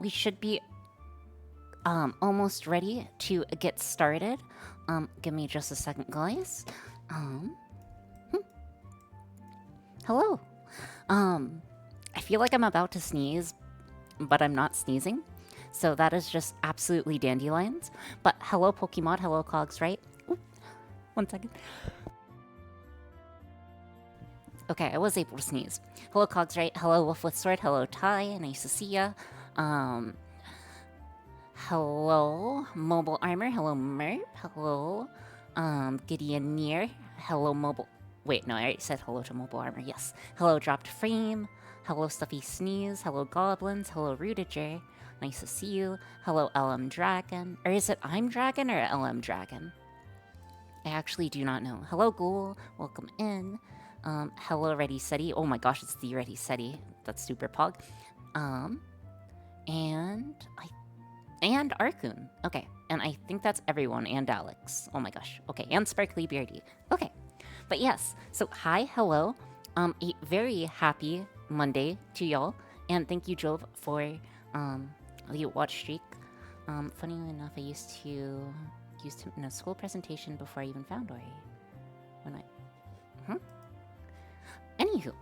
we should be almost ready to get started. Give me just a second, guys. Hello. I feel like I'm about to sneeze, but I'm not sneezing. So that is just absolutely dandelions. But hello, Pokemon. Hello, Cogs, right? Oop, 1 second. Okay, I was able to sneeze. Hello, Cogs, right? Hello, Wolf with Sword. Hello, Ty. Nice to see ya. Hello, Mobile Armor. Hello, Merp. Hello, Gideon Near. Hello, Mobile... Wait, no, I already said hello to Mobile Armor. Yes. Hello, Dropped Frame. Hello, Stuffy Sneeze. Hello, Goblins. Hello, Rudiger. Nice to see you. Hello, LM Dragon. Or is it I'm Dragon or LM Dragon? I actually do not know. Hello, Ghoul. Welcome in. Hello, Ready Seti. Oh my gosh, it's the Ready Seti. That's super pog. And Arkoon. Okay, and I think that's everyone, and Alex. Oh my gosh. Okay, and Sparkly Beardy. Okay, but yes. So hi, hello. A very happy Monday to y'all, and thank you, Jove, for the watch streak. Funny enough, I used him in a school presentation before I even found Ori. Anywho,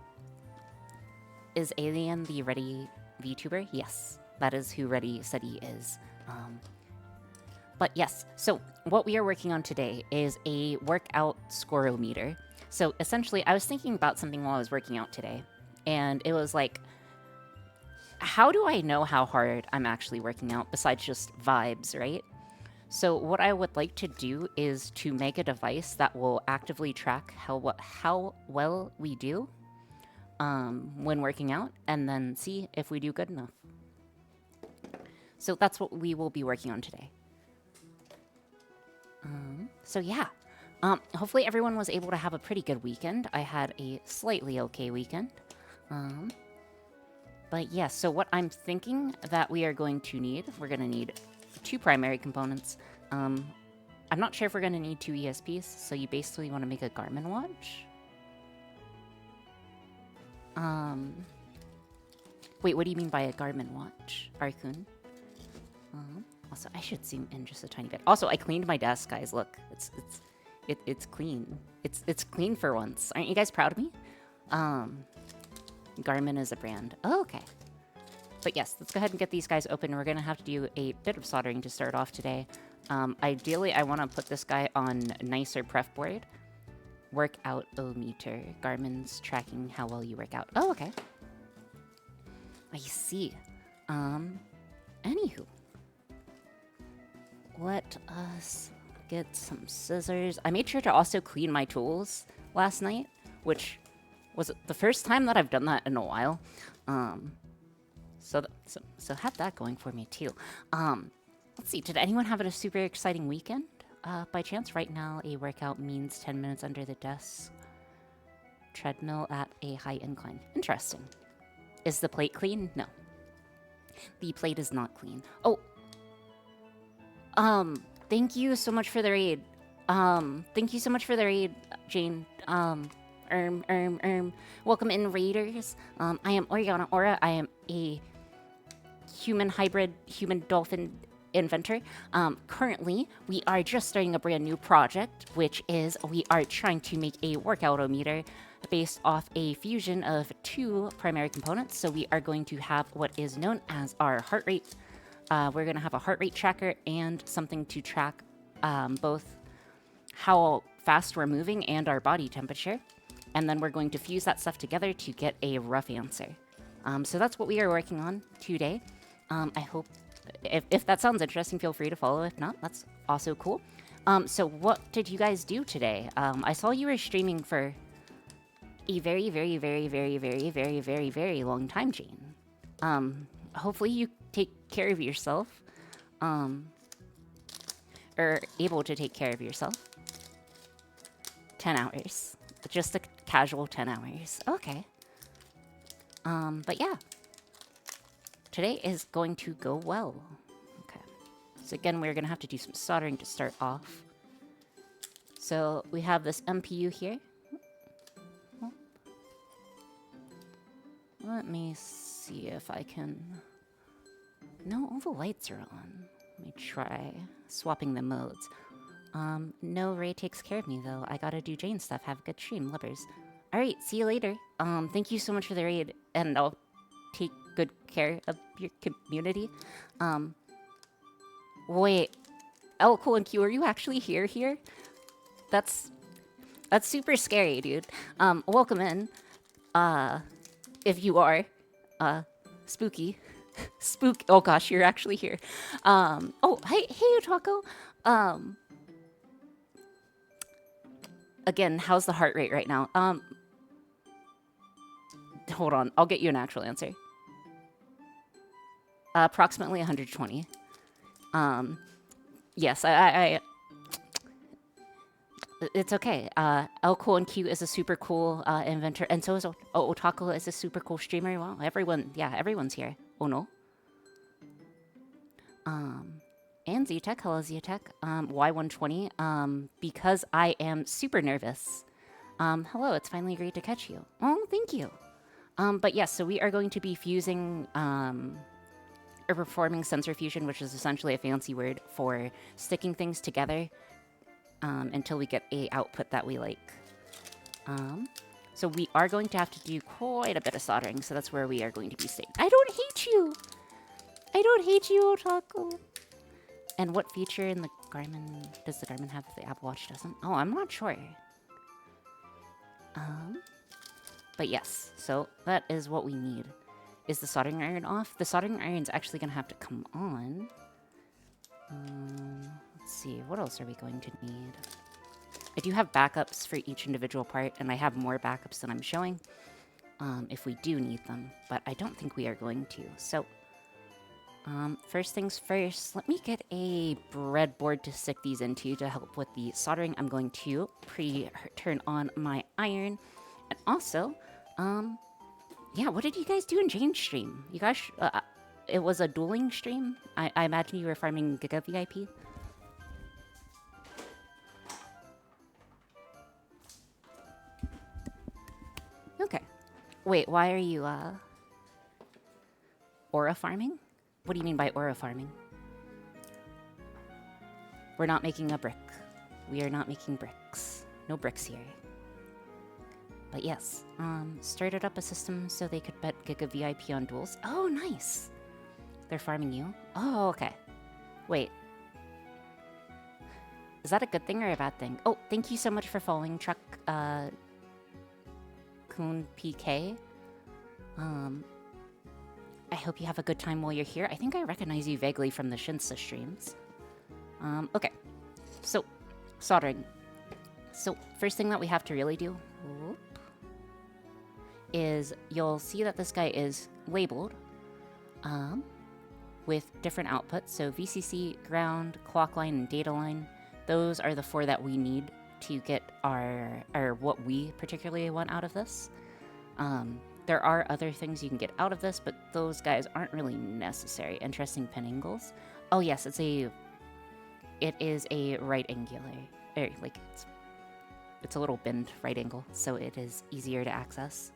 is Alien the Ready VTuber? Yes, that is who Ready Seti is. But yes, so what we are working on today is a workout scorometer. So essentially, I was thinking about something while I was working out today, and it was like, how do I know how hard I'm actually working out besides just vibes, right? So what I would like to do is to make a device that will actively track how well we do when working out, and then see if we do good enough. So that's what we will be working on today. So yeah, hopefully everyone was able to have a pretty good weekend. I had a slightly okay weekend. But yeah, so what I'm thinking that we are going to need, we're going to need 2 primary components. I'm not sure if we're going to need 2 ESPs, so you basically want to make a Garmin watch. Wait, what do you mean by a Garmin watch, Arkoon? Also, I should zoom in just a tiny bit. Also, I cleaned my desk, guys. Look, it's clean. It's clean for once. Aren't you guys proud of me? Garmin is a brand. Oh, okay. But yes, let's go ahead and get these guys open. We're gonna have to do a bit of soldering to start off today. Ideally, I want to put this guy on nicer pref board. Workout-o-meter. Garmin's tracking how well you work out. Oh, okay. I see. Anywho. Let us get some scissors. I made sure to also clean my tools last night, which was the first time that I've done that in a while. So have that going for me too. Let's see, did anyone have a super exciting weekend? By chance, right now a workout means 10 minutes under the desk. Treadmill at a high incline. Interesting. Is the plate clean? No. The plate is not clean. Oh. Thank you so much for the raid. Thank you so much for the raid, Jane. Welcome in, raiders. I am Oriana Aura. I am a human hybrid, human dolphin inventor. Currently, we are just starting a brand new project, which is we are trying to make a workout-o-meter based off a fusion of 2 primary components. So we are going to have what is known as our heart rate. We're going to have a heart rate tracker and something to track both how fast we're moving and our body temperature. And then we're going to fuse that stuff together to get a rough answer. So that's what we are working on today. I hope, if that sounds interesting, feel free to follow. If not, that's also cool. So what did you guys do today? I saw you were streaming for a very, very, very, very, very, very, very, very long time, Jane. Hopefully you take care of yourself. Or able to take care of yourself. 10 hours. Just a casual 10 hours. Okay. But yeah. Today is going to go well. Okay. So again, we're going to have to do some soldering to start off. So we have this MPU here. Let me see if I can No, all the lights are on. Let me try swapping the modes. No, Ray takes care of me though. I gotta do Jane stuff. Have a good stream, lovers. All right, see you later. Thank you so much for the raid, and I'll take good care of your community. Wait, L Cool and Q, are you actually here? That's super scary, dude. Welcome in. If you are, spooky. Oh gosh, you're actually here. Oh, hey, Otaku. Again, how's the heart rate right now? Hold on, I'll get you an actual answer. Approximately 120. Yes, it's okay. Elko and Q is a super cool inventor, and so is Otaku is a super cool streamer. Well, everyone's here. Oh no. And Zetech, hello Zetech. Y120. Because I am super nervous. Hello, it's finally great to catch you. Oh, thank you. But yes, so we are going to be fusing or performing sensor fusion, which is essentially a fancy word for sticking things together until we get a output that we like. So we are going to have to do quite a bit of soldering, so that's where we are going to be staying. I don't hate you! I don't hate you, Otaku! And what feature in the Garmin does the Garmin have that the Apple Watch doesn't? Oh, I'm not sure. But yes, so that is what we need. Is the soldering iron off? The soldering iron's actually going to have to come on. Let's see, what else are we going to need? I do have backups for each individual part, and I have more backups than I'm showing if we do need them, but I don't think we are going to. So, first things first, let me get a breadboard to stick these into to help with the soldering. I'm going to turn on my iron, and also, yeah, what did you guys do in Jane's stream? You guys, it was a dueling stream? I imagine you were farming Giga VIP? Okay. Wait, why are you, aura farming? What do you mean by aura farming? We're not making a brick. We are not making bricks. No bricks here. But yes, started up a system so they could bet Giga VIP on duels. Oh, nice! They're farming you? Oh, okay. Wait. Is that a good thing or a bad thing? Oh, thank you so much for following Truck, Kun PK. I hope you have a good time while you're here. I think I recognize you vaguely from the Shinsa streams. Okay. So, soldering. So, first thing that we have to really do is you'll see that this guy is labeled with different outputs. So VCC, ground, clock line, and data line. Those are the four that we need to get our what we particularly want out of this. There are other things you can get out of this, but those guys aren't really necessary. Interesting pin angles. Oh yes, it is a right angular, like it's a little bend right angle, so it is easier to access.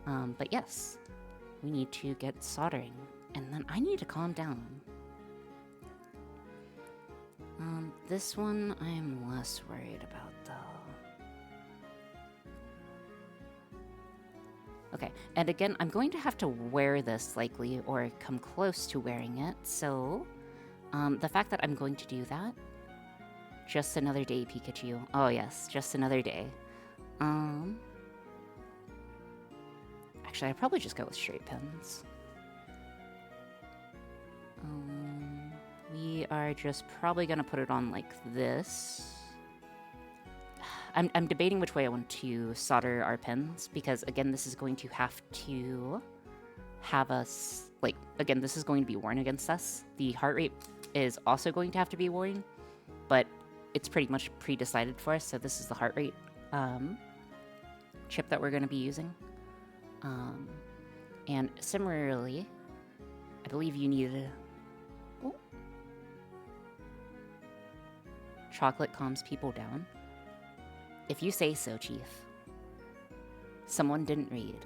But yes, we need to get soldering, and then I need to calm down. This one I'm less worried about though. Okay, and again, I'm going to have to wear this likely, or come close to wearing it, so the fact that I'm going to do that, just another day, Pikachu. Oh yes, just another day. Actually, I'd probably just go with straight pins. We are just probably gonna put it on like this. I'm debating which way I want to solder our pins, because again, this is going to have to have us, like, again, this is going to be worn against us. The heart rate is also going to have to be worn, but it's pretty much pre-decided for us, so this is the heart rate chip that we're going to be using. And similarly, I believe you need chocolate calms people down. If you say so, Chief. Someone didn't read.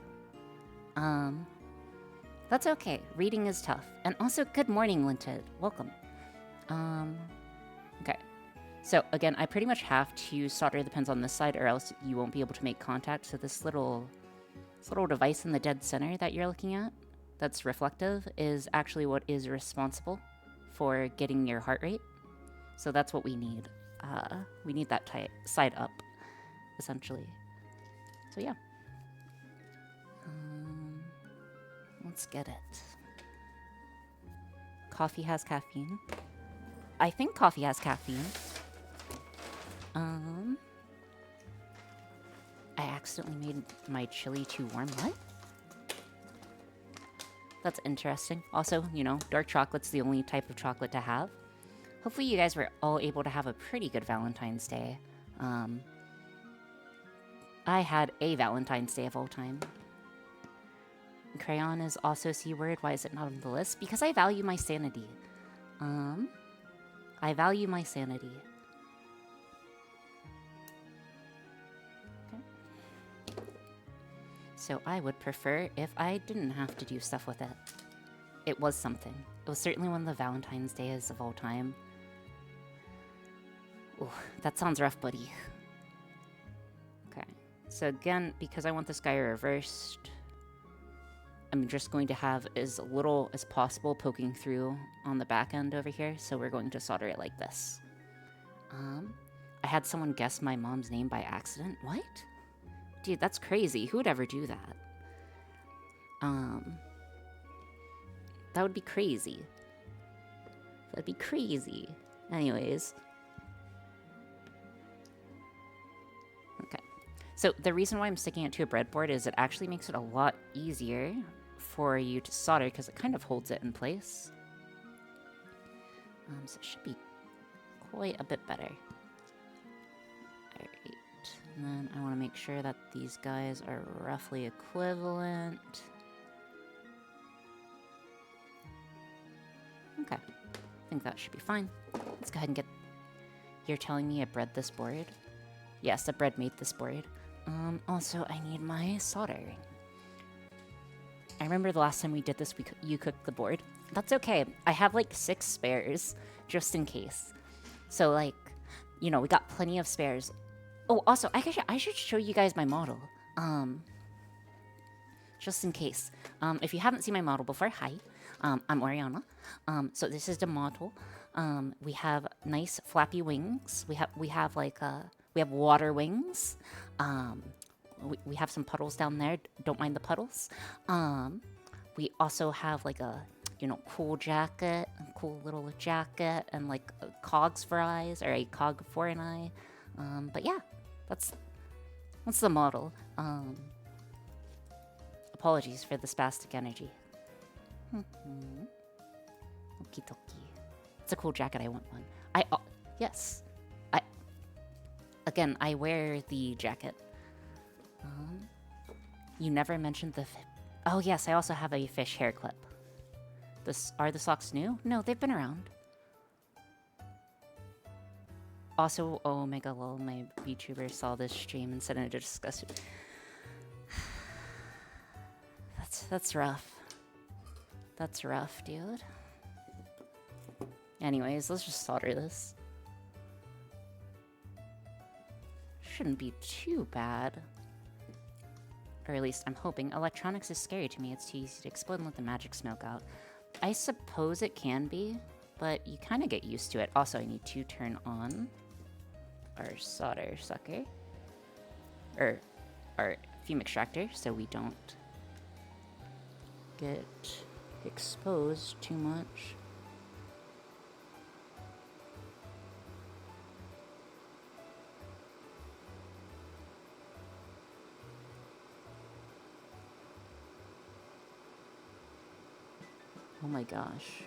That's okay. Reading is tough. And also, good morning, Linted. Welcome. Okay. So again, I pretty much have to solder the pins on this side or else you won't be able to make contact. So this little device in the dead center that you're looking at that's reflective is actually what is responsible for getting your heart rate. So that's what we need. We need that side up, essentially. So yeah. Let's get it. Coffee has caffeine. I think coffee has caffeine. I accidentally made my chili too warm. What? That's interesting. Also, you know, dark chocolate's the only type of chocolate to have. Hopefully you guys were all able to have a pretty good Valentine's Day. I had a Valentine's Day of all time. Crayon is also C word. Why is it not on the list? Because I value my sanity. I value my sanity. Okay. So I would prefer if I didn't have to do stuff with it. It was something. It was certainly one of the Valentine's Days of all time. Ooh, that sounds rough, buddy. Okay. So again, because I want this guy reversed, I'm just going to have as little as possible poking through on the back end over here, so we're going to solder it like this. I had someone guess my mom's name by accident. What? Dude, that's crazy. Who would ever do that? That would be crazy. That'd be crazy. Anyways. Okay. So the reason why I'm sticking it to a breadboard is it actually makes it a lot easier for you to solder because it kind of holds it in place. So it should be quite a bit better. Alright. And then I want to make sure that these guys are roughly equivalent. Okay. I think that should be fine. Let's go ahead and get... You're telling me I bred this board? Yes, the bread made this board. Also, I need my soldering. I remember the last time we did this, you cooked the board. That's okay. I have like 6 spares, just in case. So like, you know, we got plenty of spares. Oh, also, I should show you guys my model. Just in case. If you haven't seen my model before, hi. I'm Oriana. So this is the model. We have nice flappy wings. We have water wings. We have some puddles down there. Don't mind the puddles. We also have like a, you know, cool little jacket and like cogs for eyes, or a cog for an eye. But yeah, that's the model. Apologies for the spastic energy. Okie dokie. It's a cool jacket. I want one. Yes. Again, I wear the jacket. You never mentioned the... Oh, yes, I also have a fish hair clip. Are the socks new? No, they've been around. Also, oh my god, lol, my VTuber saw this stream and said it disgusted. That's rough. That's rough, dude. Anyways, let's just solder this. Shouldn't be too bad. Or at least I'm hoping. Electronics is scary to me. It's too easy to explode and let the magic smoke out. I suppose it can be, but you kind of get used to it. Also, I need to turn on our solder sucker. Or our fume extractor, so we don't get exposed too much. Oh my gosh.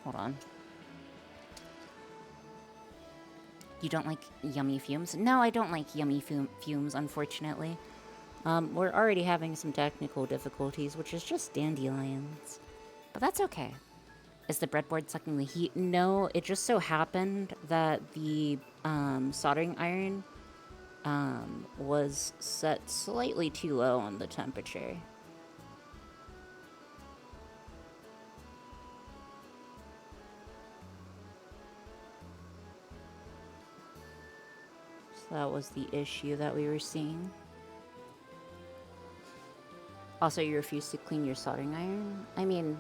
Hold on. You don't like yummy fumes? No, I don't like yummy fumes, unfortunately. We're already having some technical difficulties, which is just dandelions. But that's okay. Is the breadboard sucking the heat? No, it just so happened that the soldering iron was set slightly too low on the temperature. So that was the issue that we were seeing. Also, you refuse to clean your soldering iron? I mean,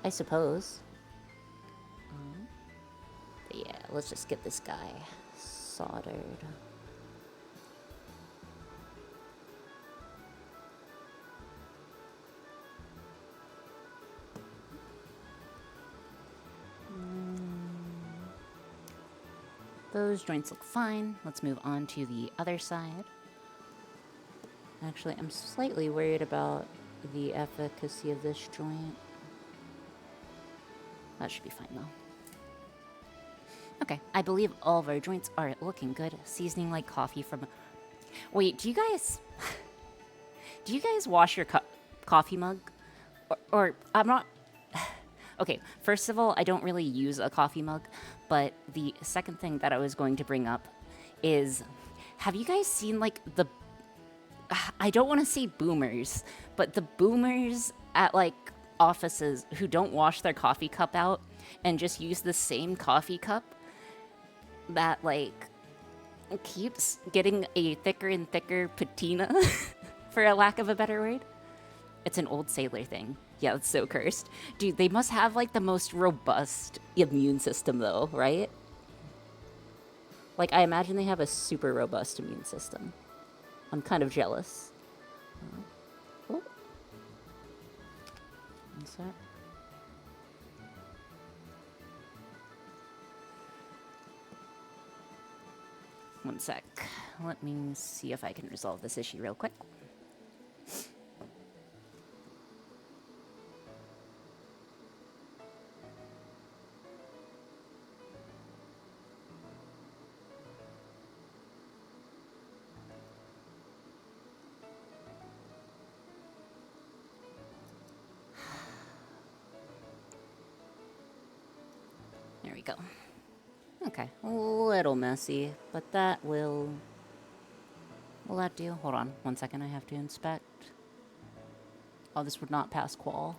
I suppose. But yeah, let's just get this guy soldered. Those joints look fine. Let's move on to the other side. Actually, I'm slightly worried about the efficacy of this joint. That should be fine, though. Okay, I believe all of our joints are looking good. Seasoning like coffee from... Wait, do you guys... do you guys wash your coffee mug? Or I'm not... Okay, first of all, I don't really use a coffee mug, but the second thing that I was going to bring up is... Have you guys seen, like, the... I don't want to say boomers, but the boomers at, like, offices who don't wash their coffee cup out and just use the same coffee cup that, like, keeps getting a thicker and thicker patina, for a lack of a better word? It's an old sailor thing. Yeah, it's so cursed. Dude, they must have, like, the most robust immune system, though, right? Like, I imagine they have a super robust immune system. I'm kind of jealous. Oh. What's that? One sec. Let me see if I can resolve this issue real quick. There we go. Okay, a little messy, but that will that do? Hold on, 1 second, I have to inspect. Oh, this would not pass qual.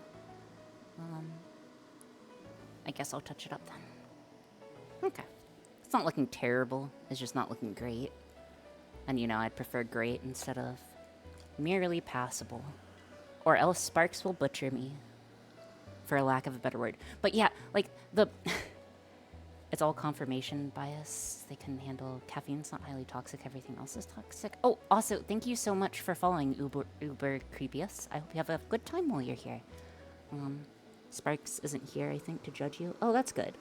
I guess I'll touch it up then. Okay. It's not looking terrible, it's just not looking great. And you know, I'd prefer great instead of merely passable. Or else Sparks will butcher me, for a lack of a better word. But yeah, like, the... It's all confirmation bias. They can handle caffeine. It's not highly toxic. Everything else is toxic. Oh, also, thank you so much for following Uber Creepiest. I hope you have a good time while you're here. Sparks isn't here, I think, to judge you. Oh, that's good.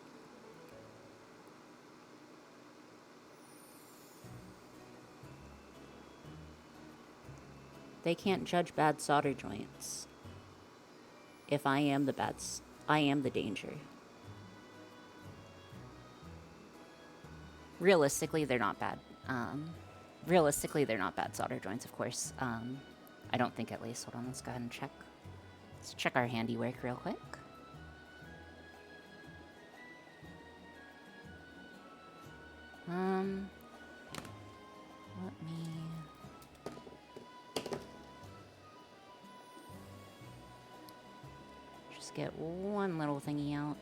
They can't judge bad solder joints. If I am the I am the danger. Realistically, they're not bad. Realistically, they're not bad solder joints, of course. I don't think, at least. Hold on, let's go ahead and check. Let's check our handiwork real quick. Let me... just get one little thingy out.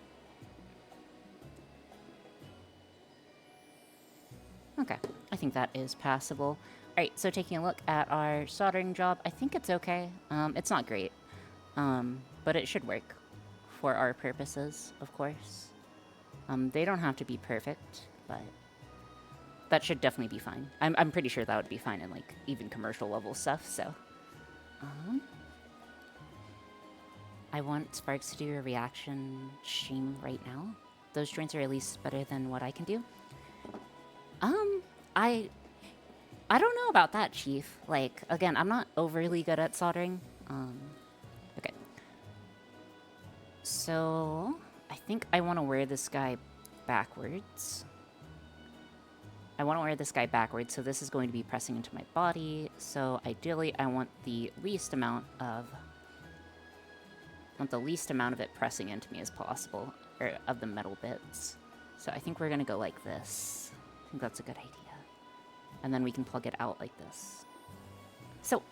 Okay, I think that is passable. Alright, so taking a look at our soldering job, I think it's okay. It's not great, but it should work for our purposes, of course. They don't have to be perfect, but that should definitely be fine. I'm pretty sure that would be fine in, like, even commercial level stuff, so. I want Sparks to do a reaction stream right now. Those joints are at least better than what I can do. I don't know about that, Chief. Like, again, I'm not overly good at soldering. Okay. So, I think I want to wear this guy backwards. So this is going to be pressing into my body. So, ideally, I want the least amount of it pressing into me as possible, or of the metal bits. So I think we're gonna go like this. I think that's a good idea. And then we can plug it out like this. So,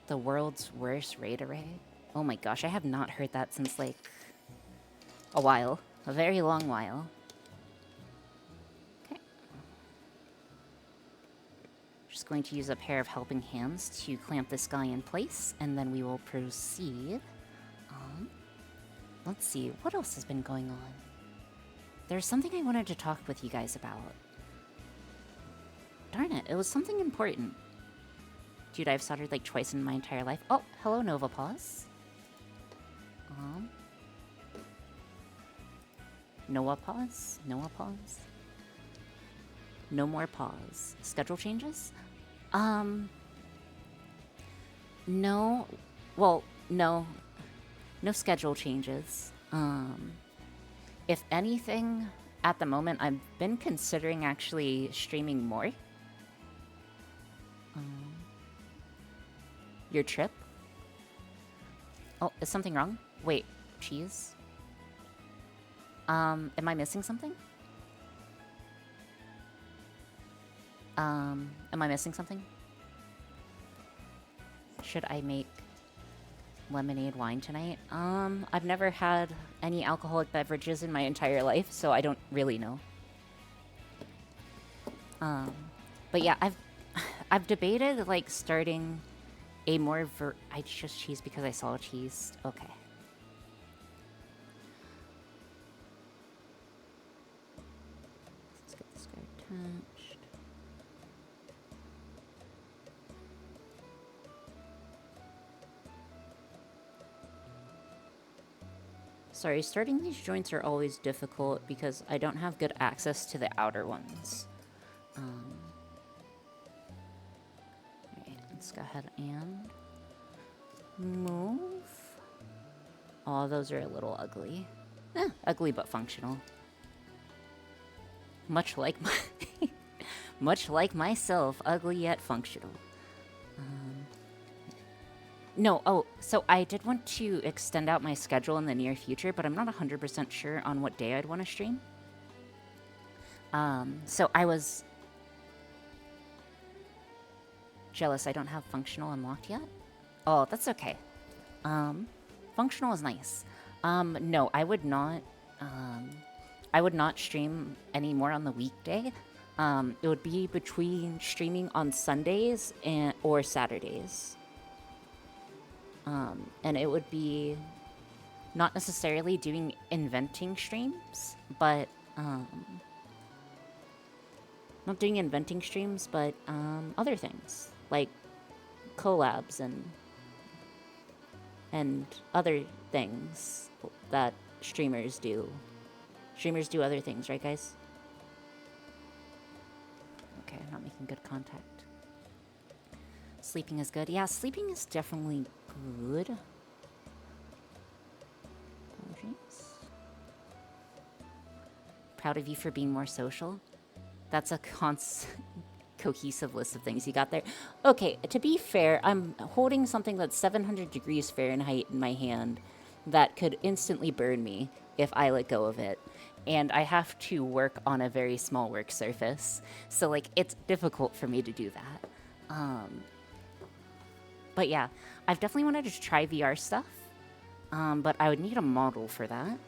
the world's worst raid array? Oh my gosh, I have not heard that since, like, a while. A very long while. Okay. Just going to use a pair of helping hands to clamp this guy in place, and then we will proceed. Let's see, what else has been going on? There's something I wanted to talk with you guys about. Darn it, it was something important. Dude, I've soldered like twice in my entire life. Oh, hello, Nova Pause. Noah Pause? Noah Pause? No more pause. Schedule changes? No. Well, no. No schedule changes. If anything, at the moment, I've been considering actually streaming more. Your trip? Oh, is something wrong? Wait, cheese? Am I missing something? Am I missing something? Should I make lemonade wine tonight? I've never had any alcoholic beverages in my entire life, so I don't really know. But yeah, I've debated like starting a more I chose cheese because I saw cheese. Okay. Let's get this guy attached. Sorry, starting these joints are always difficult because I don't have good access to the outer ones. Alright, let's go ahead and move. Oh, those are a little ugly. Ugly but functional. Much like much like myself, ugly yet functional. No, oh, so I did want to extend out my schedule in the near future, but I'm not 100% sure on what day I'd want to stream. So I was jealous I don't have functional unlocked yet. Oh, that's okay. Functional is nice. No, I would not stream anymore on the weekday. It would be between streaming on Sundays or Saturdays. And it would be not necessarily doing inventing streams, but not doing inventing streams, but other things like collabs and other things that streamers do. Streamers do other things, right, guys? Okay, I'm not making good contact. Sleeping is good. Yeah, sleeping is definitely good. Apologies. Proud of you for being more social. That's a cohesive list of things you got there. Okay, to be fair, I'm holding something that's 700 degrees Fahrenheit in my hand that could instantly burn me if I let go of it. And I have to work on a very small work surface. So, like, it's difficult for me to do that. But yeah, I've definitely wanted to try VR stuff, but I would need a model for that.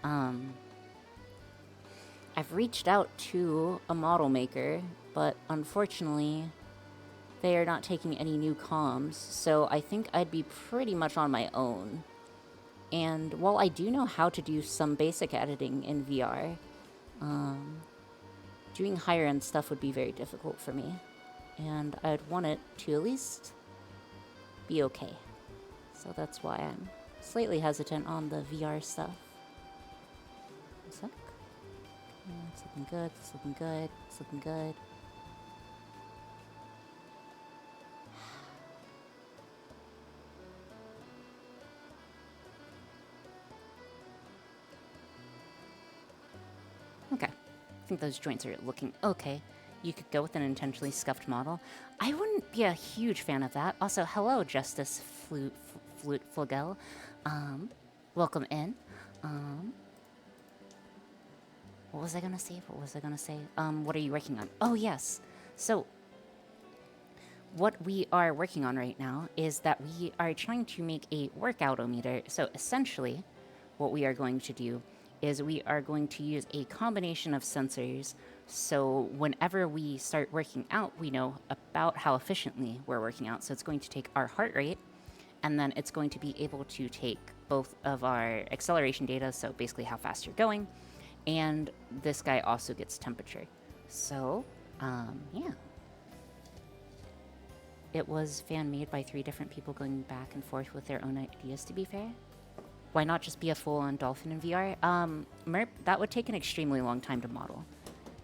I've reached out to a model maker, but unfortunately, they are not taking any new comms, so I think I'd be pretty much on my own. And while I do know how to do some basic editing in VR, doing higher-end stuff would be very difficult for me. And I'd want it to at least be okay. So that's why I'm slightly hesitant on the VR stuff. One sec. It's looking good, it's looking good, it's looking good. Okay. I think those joints are looking okay. You could go with an intentionally scuffed model. I wouldn't be a huge fan of that. Also, hello, Justice Flugel. Welcome in. What was I gonna say? What was I gonna say? What are you working on? Oh, yes. So, what we are working on right now is that we are trying to make a workout-o-meter. So, essentially, what we are going to do is we are going to use a combination of sensors. So, whenever we start working out, we know about how efficiently we're working out. So, it's going to take our heart rate, and then it's going to be able to take both of our acceleration data, so basically how fast you're going, and this guy also gets temperature. So, yeah. It was fan-made by 3 different people going back and forth with their own ideas, to be fair. Why not just be a full-on dolphin in VR? Merp, that would take an extremely long time to model.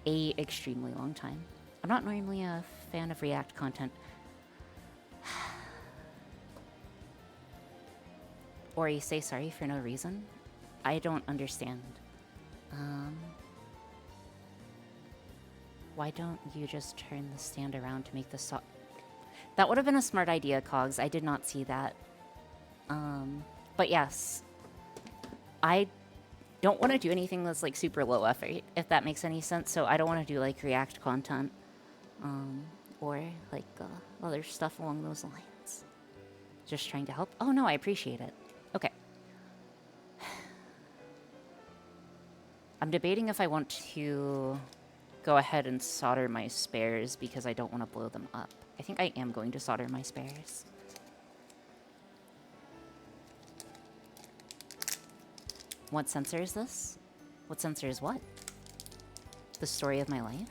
Extremely long time. I'm not normally a fan of React content. Ori, say sorry for no reason? I don't understand. Why don't you just turn the stand around to make the saw... That would have been a smart idea, Cogs. I did not see that. But yes. I don't want to do anything that's like super low effort, if that makes any sense. So I don't want to do like React content. Or like other stuff along those lines. Just trying to help. Oh no, I appreciate it. Okay. I'm debating if I want to go ahead and solder my spares because I don't want to blow them up. I think I am going to solder my spares. What sensor is this? What sensor is what? The story of my life?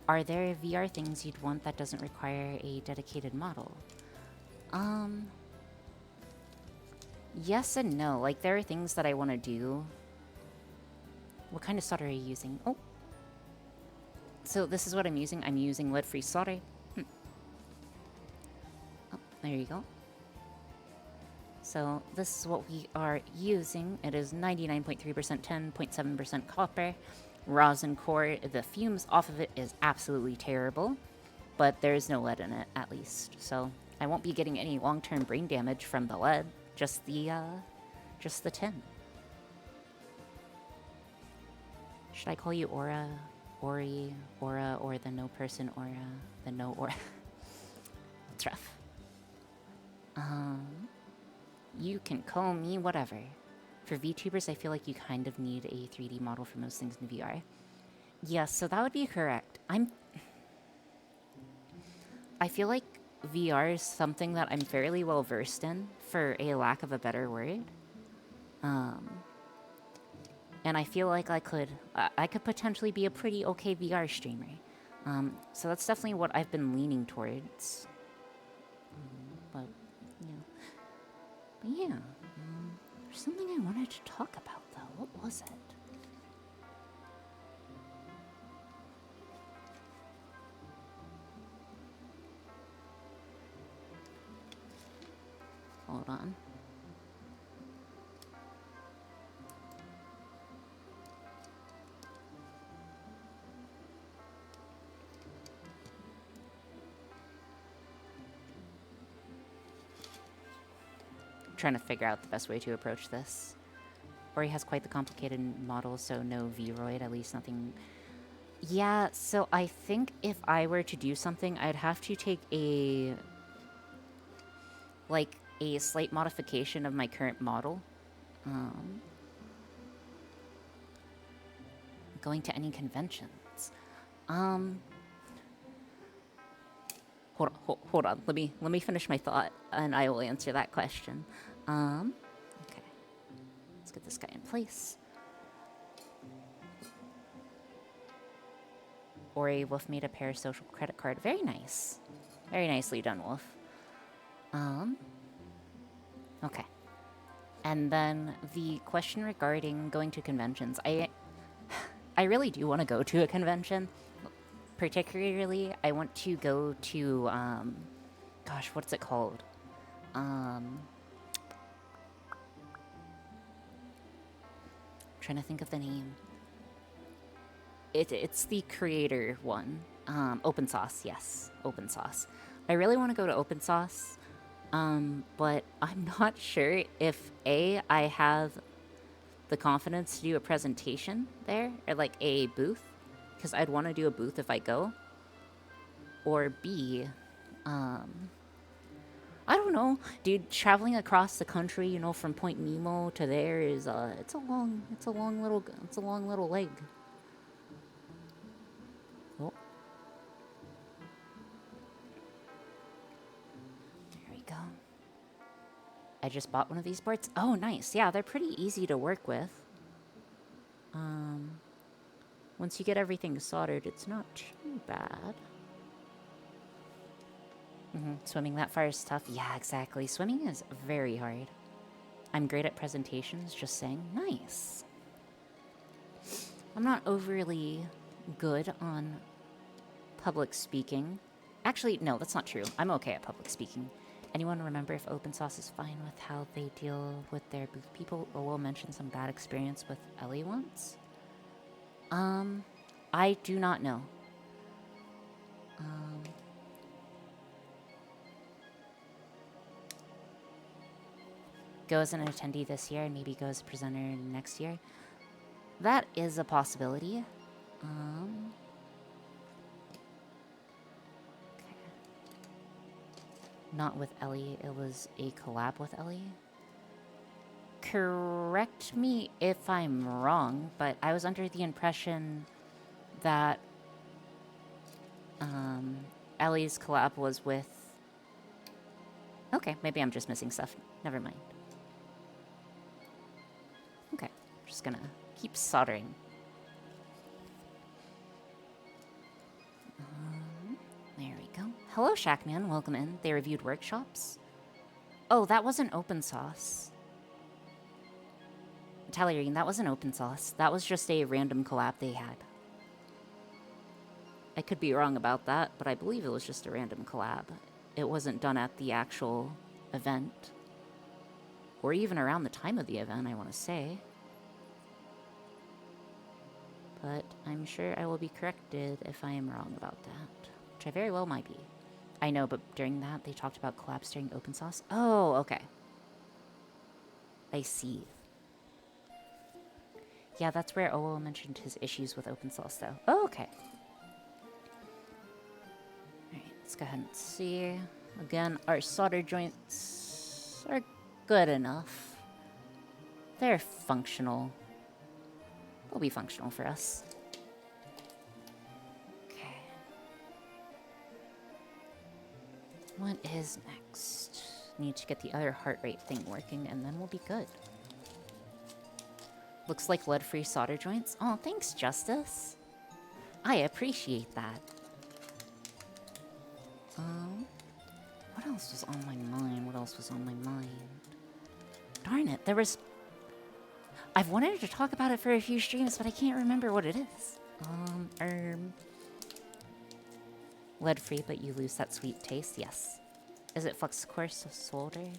Are there VR things you'd want that doesn't require a dedicated model? Yes and no. Like, there are things that I want to do. What kind of solder are you using? Oh. So this is what I'm using. I'm using lead-free solder. Oh, there you go. So this is what we are using. It is 99.3%, 10.7% copper. Rosin core. The fumes off of it is absolutely terrible, but there's no lead in it, at least. So I won't be getting any long-term brain damage from the lead, just the tin. Should I call you Aura, Ori, Aura, or the no person Aura, the no Aura? It's rough. You can call me whatever. For VTubers, I feel like you kind of need a 3D model for most things in VR. Yes, so that would be correct. I feel like VR is something that I'm fairly well versed in, for a lack of a better word. And I feel like I could potentially be a pretty okay VR streamer. So that's definitely what I've been leaning towards. But yeah, there's something I wanted to talk about though. What was it? Hold on. Trying to figure out the best way to approach this. Ori has quite the complicated model, so no Vroid, at least nothing. Yeah, so I think if I were to do something, I'd have to take a slight modification of my current model. Going to any conventions. Hold on. Let me finish my thought, and I will answer that question. Okay. Let's get this guy in place. Ori, Wolf made a parasocial credit card. Very nice. Very nicely done, Wolf. Okay. And then the question regarding going to conventions. I really do want to go to a convention. Particularly, I want to go to, gosh, what's it called? Trying to think of the name. It's the creator one. OpenSauce, yes, OpenSauce. I really want to go to OpenSauce, but I'm not sure if I have the confidence to do a presentation there, or like a booth, because I'd want to do a booth if I go. Or B, I don't know, dude. Traveling across the country, you know, from Point Nemo to there is it's a long little leg. Oh, there we go. I just bought one of these boards. Oh, nice. Yeah, they're pretty easy to work with. Once you get everything soldered, it's not too bad. Swimming that far is tough. Yeah, exactly. Swimming is very hard. I'm great at presentations, just saying. Nice. I'm not overly good on public speaking. Actually, no, that's not true. I'm okay at public speaking. Anyone remember if OpenSauce is fine with how they deal with their booth people? Owell mentioned some bad experience with Ellie once. I do not know. Go as an attendee this year and maybe go as a presenter next year. That is a possibility. Okay. Not with Ellie. It was a collab with Ellie. Correct me if I'm wrong, but I was under the impression that Ellie's collab was with... Okay, maybe I'm just missing stuff. Never mind. Okay, just gonna keep soldering. There we go. Hello, Shackman. Welcome in. They reviewed workshops. Oh, that wasn't OpenSauce. Tallarine, that wasn't OpenSauce. That was just a random collab they had. I could be wrong about that, but I believe it was just a random collab. It wasn't done at the actual event. Or even around the time of the event, I want to say. But I'm sure I will be corrected if I am wrong about that. Which I very well might be. I know, but during that, they talked about collabs during OpenSauce. Oh, okay. I see. Yeah, that's where Owell mentioned his issues with OpenSauce, though. Oh, okay. Alright, let's go ahead and see. Again, our solder joints are good enough. They're functional. They'll be functional for us. Okay. What is next? Need to get the other heart rate thing working, and then we'll be good. Looks like lead-free solder joints. Oh, thanks, Justice. I appreciate that. What else was on my mind? What else was on my mind? Darn it, there was... I've wanted to talk about it for a few streams, but I can't remember what it is. Lead-free, but you lose that sweet taste? Yes. Is it flux course solder?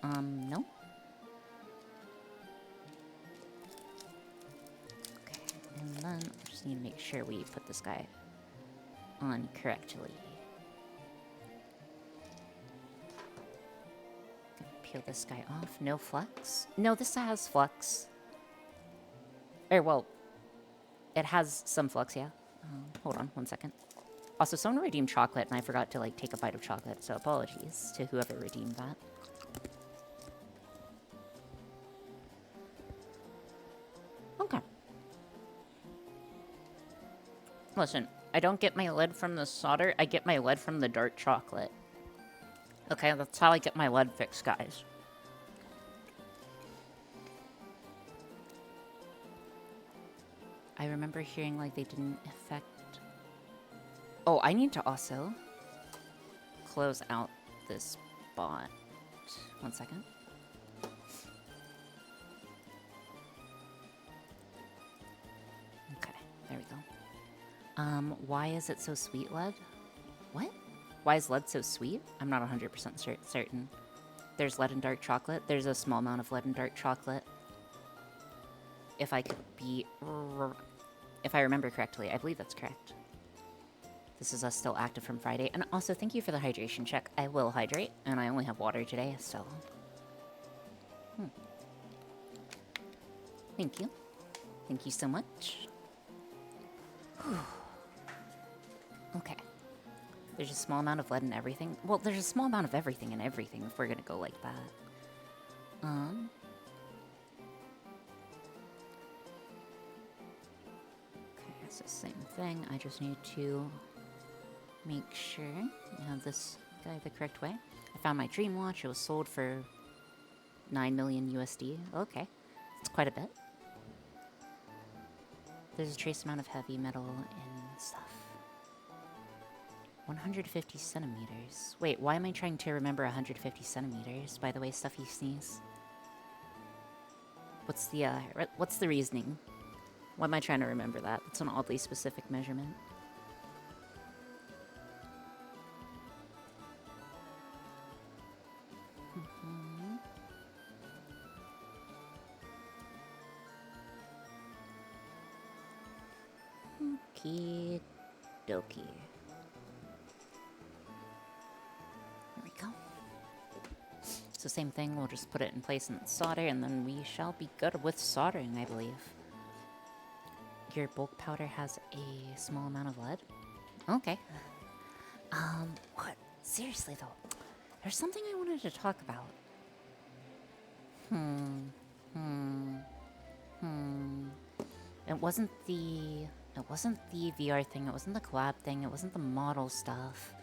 No. Okay, and then I just need to make sure we put this guy on correctly. Gonna peel this guy off. No flux? No, this has flux. Or, well, it has some flux, yeah. Hold on, 1 second. Also, someone redeemed chocolate, and I forgot to, like, take a bite of chocolate, so apologies to whoever redeemed that. Okay. Listen, I don't get my lead from the solder, I get my lead from the dark chocolate. Okay, that's how I get my lead fixed, guys. I remember hearing like they didn't affect... Oh, I need to also close out this bot. 1 second. Okay, there we go. Why is it so sweet, lead? What? Why is lead so sweet? I'm not 100% certain. There's lead in dark chocolate. There's a small amount of lead in dark chocolate. If I could be... If I remember correctly, I believe that's correct. This is us still active from Friday. And also, thank you for the hydration check. I will hydrate, and I only have water today, so... Thank you. Thank you so much. Okay. There's a small amount of lead in everything. Well, there's a small amount of everything in everything if we're gonna go like that. Okay, it's the same thing. I just need to make sure I have this guy the correct way. I found my dream watch. It was sold for 9 million USD. Okay, it's quite a bit. There's a trace amount of heavy metal and stuff. 150 centimeters. Wait, why am I trying to remember 150 centimeters? By the way, Stuffy Sneeze. What's the reasoning? Why am I trying to remember that? That's an oddly specific measurement. Okie dokie. There we go. So same thing, we'll just put it in place and solder, and then we shall be good with soldering, I believe. Your bulk powder has a small amount of lead? Okay. What? Seriously though, there's something I wanted to talk about. It wasn't the VR thing, it wasn't the collab thing, it wasn't the model stuff.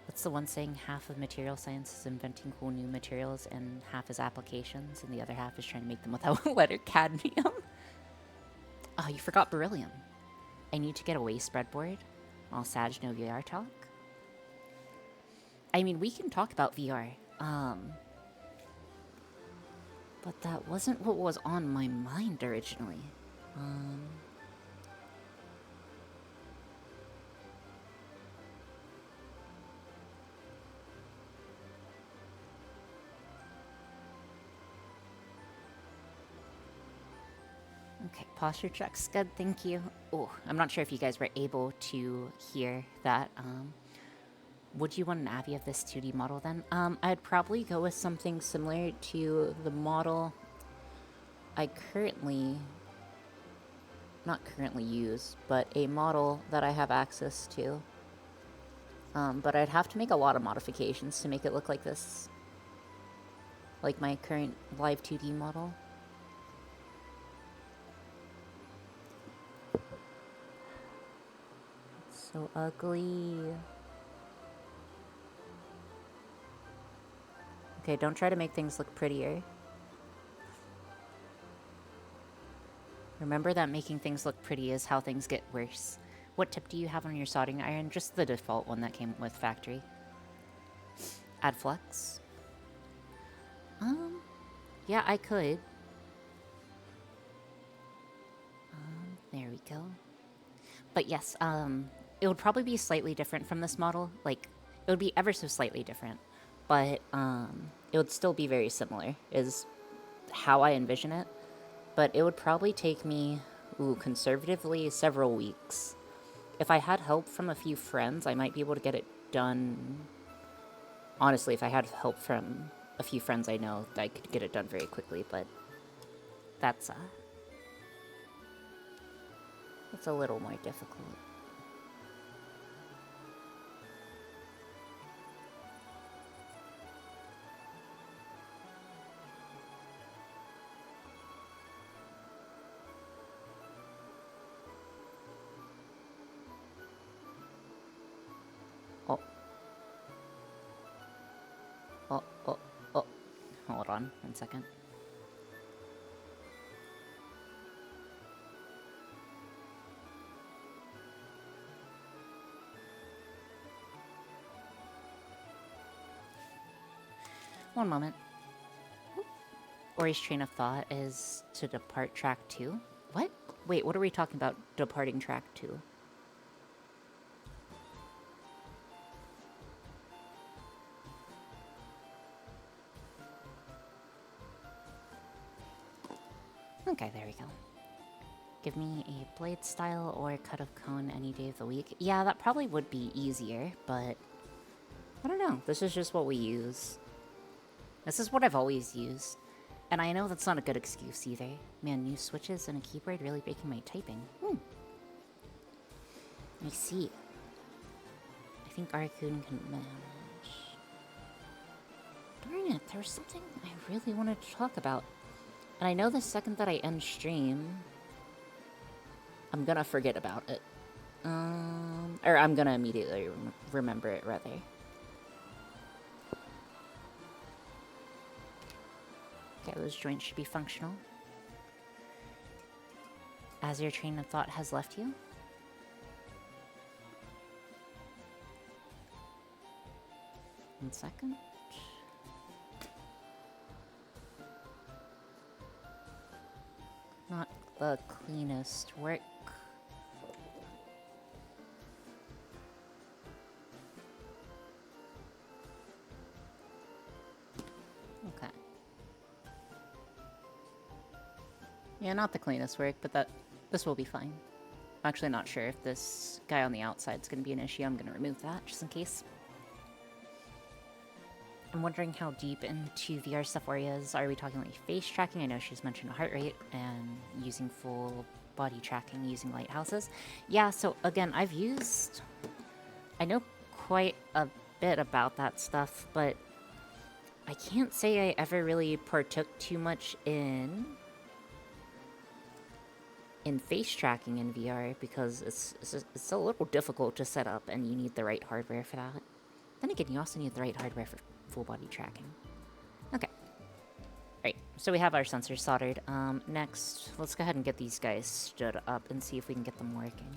What's the one saying? Half of material science is inventing cool new materials, and half is applications, and the other half is trying to make them without lead or cadmium. Oh, you forgot beryllium. I need to get a waste breadboard. All Sag, no VR talk. I mean, we can talk about VR. But that wasn't what was on my mind originally. Okay, posture check's good, thank you. Oh, I'm not sure if you guys were able to hear that. Would you want an Avi of this 2D model then? I'd probably go with something similar to the model I not currently use, but a model that I have access to. But I'd have to make a lot of modifications to make it look like this. Like my current live 2D model. It's so ugly. Okay, don't try to make things look prettier. Remember that making things look pretty is how things get worse. What tip do you have on your soldering iron? Just the default one that came with factory. Add flux? Yeah, I could. There we go. But yes, it would probably be slightly different from this model. Like, it would be ever so slightly different. But, it would still be very similar, is how I envision it. But it would probably take me, conservatively, several weeks. If I had help from a few friends, I might be able to get it done. Honestly, if I had help from a few friends I know, I could get it done very quickly, but that's a little more difficult. Oh. Hold on 1 second. One moment. Ori's train of thought is to depart track 2. What? Wait, what are we talking about departing track 2? Okay, there we go. Give me a blade style or cut of cone any day of the week. Yeah, that probably would be easier, but I don't know. This is just what we use. This is what I've always used. And I know that's not a good excuse either. Man, new switches and a keyboard really making my typing. I see. I think Arcoon can manage. Darn it, there was something I really wanted to talk about. And I know the second that I end stream, I'm gonna forget about it. Or I'm gonna immediately remember it, rather. Okay, those joints should be functional. As your train of thought has left you. One second. Not the cleanest work. Okay. Yeah, not the cleanest work, but this will be fine. I'm actually not sure if this guy on the outside is going to be an issue. I'm going to remove that just in case. I'm wondering how deep into VR stuff Aurea is. Are we talking like face tracking? I know she's mentioned heart rate and using full body tracking using lighthouses. Yeah, so again, I know quite a bit about that stuff, but I can't say I ever really partook too much in face tracking in VR because it's a little difficult to set up and you need the right hardware for that. Then again, you also need the right hardware for full body tracking. Okay. Right, so we have our sensors soldered. Next, let's go ahead and get these guys stood up and see if we can get them working.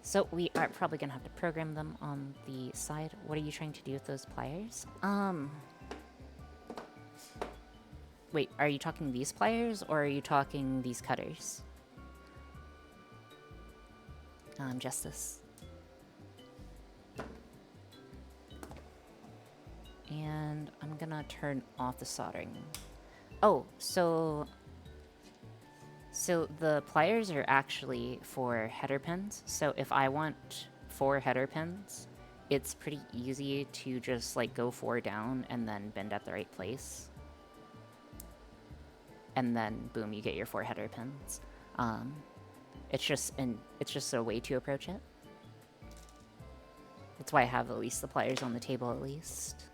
So we are probably gonna have to program them on the side. What are you trying to do with those pliers? Wait, are you talking these pliers or are you talking these cutters? Justice. And I'm gonna turn off the soldering. Oh, so the pliers are actually for header pins. So if I want 4 header pins, it's pretty easy to just like go 4 down and then bend at the right place. And then boom, you get your 4 header pins. It's just a way to approach it. That's why I have at least the pliers on the table at least.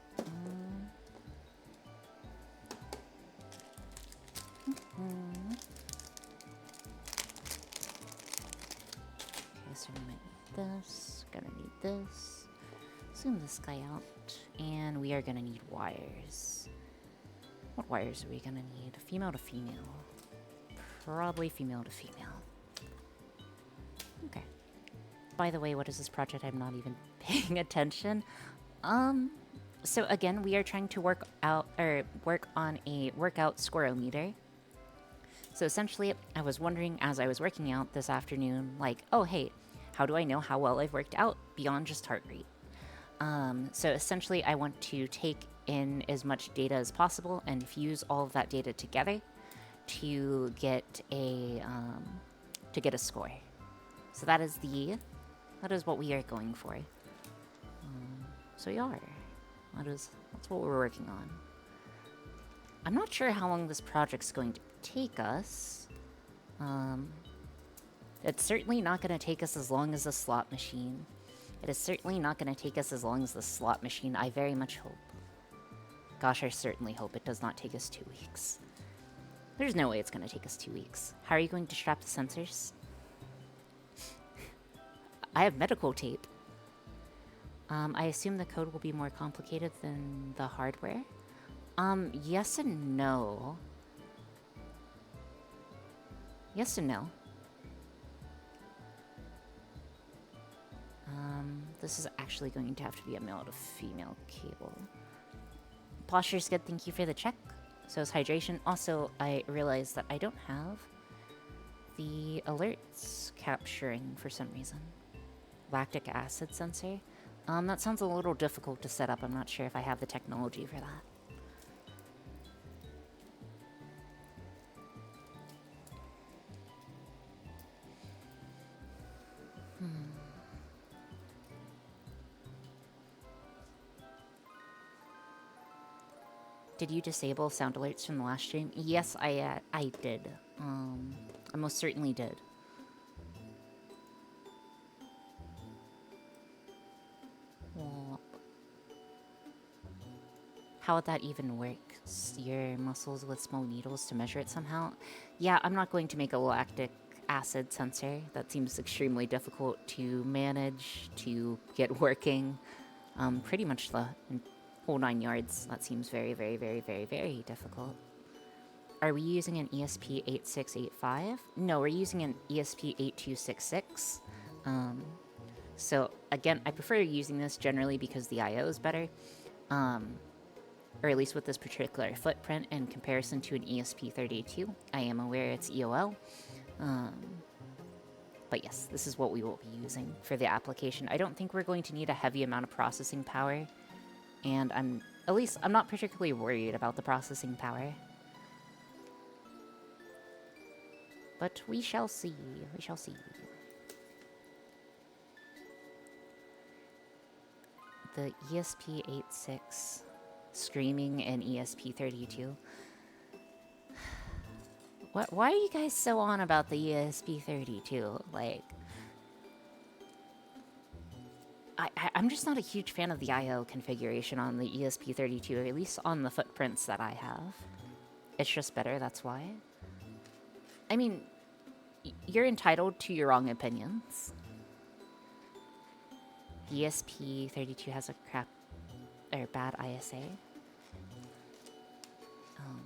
Okay, so we might need this. Gonna need this. Zoom this guy out. And we are gonna need wires. What wires are we gonna need? Female to female. Probably female to female. Okay. By the way, what is this project? I'm not even paying attention. So again, we are trying to work on a workout squirrel-meter. So essentially, I was wondering as I was working out this afternoon, like, oh hey, how do I know how well I've worked out beyond just heart rate? So essentially, I want to take in as much data as possible and fuse all of that data together to get a score. So that is what we are going for. So we are. That's what we're working on. I'm not sure how long this project's going to take us. It's certainly not going to take us as long as the slot machine. It is certainly not going to take us as long as the slot machine, I very much hope. Gosh, I certainly hope it does not take us 2 weeks. There's no way it's going to take us 2 weeks. How are you going to strap the sensors? I have medical tape. I assume the code will be more complicated than the hardware. Yes and no. Yes and no. This is actually going to have to be a male to female cable. Posture's good, thank you for the check. So is hydration. Also, I realized that I don't have the alerts capturing for some reason. Lactic acid sensor. That sounds a little difficult to set up. I'm not sure if I have the technology for that. Did you disable sound alerts from the last stream? Yes, I did. I most certainly did. Well, how would that even work? Your muscles with small needles to measure it somehow? Yeah, I'm not going to make a lactic acid sensor. That seems extremely difficult to manage, to get working. Pretty much the whole 9 yards. That seems very, very, very, very, very difficult. Are we using an ESP8685? No, we're using an ESP8266. So again, I prefer using this generally because the I/O is better. Or at least with this particular footprint in comparison to an ESP32. I am aware it's EOL. But yes, this is what we will be using for the application. I don't think we're going to need a heavy amount of processing power. And I'm not particularly worried about the processing power. But we shall see. We shall see. The ESP86 streaming and ESP32. Why are you guys so on about the ESP32? Like, I'm just not a huge fan of the I/O configuration on the ESP32, or at least on the footprints that I have. It's just better, that's why. I mean, you're entitled to your wrong opinions. ESP32 has a bad ISA.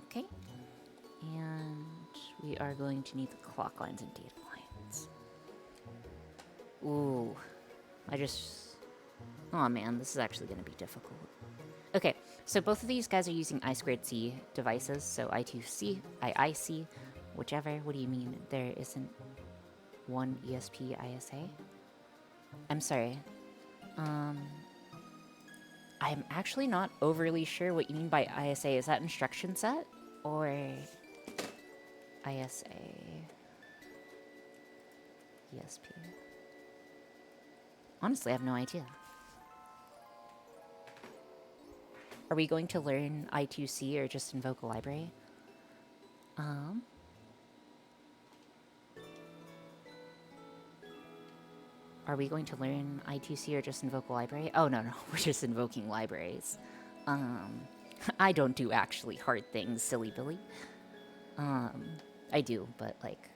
Okay. And we are going to need the clock lines and data lines. Ooh. Oh man, this is actually going to be difficult. Okay, so both of these guys are using I2C devices, so I2C, IIC, whichever. What do you mean there isn't one ESP ISA? I'm sorry. I'm actually not overly sure what you mean by ISA. Is that instruction set? Or ISA? ESP? Honestly, I have no idea. Are we going to learn I2C or just invoke a library? Are we going to learn I2C or just invoke a library? Oh, no, we're just invoking libraries. I don't do actually hard things, silly Billy. I do, but like...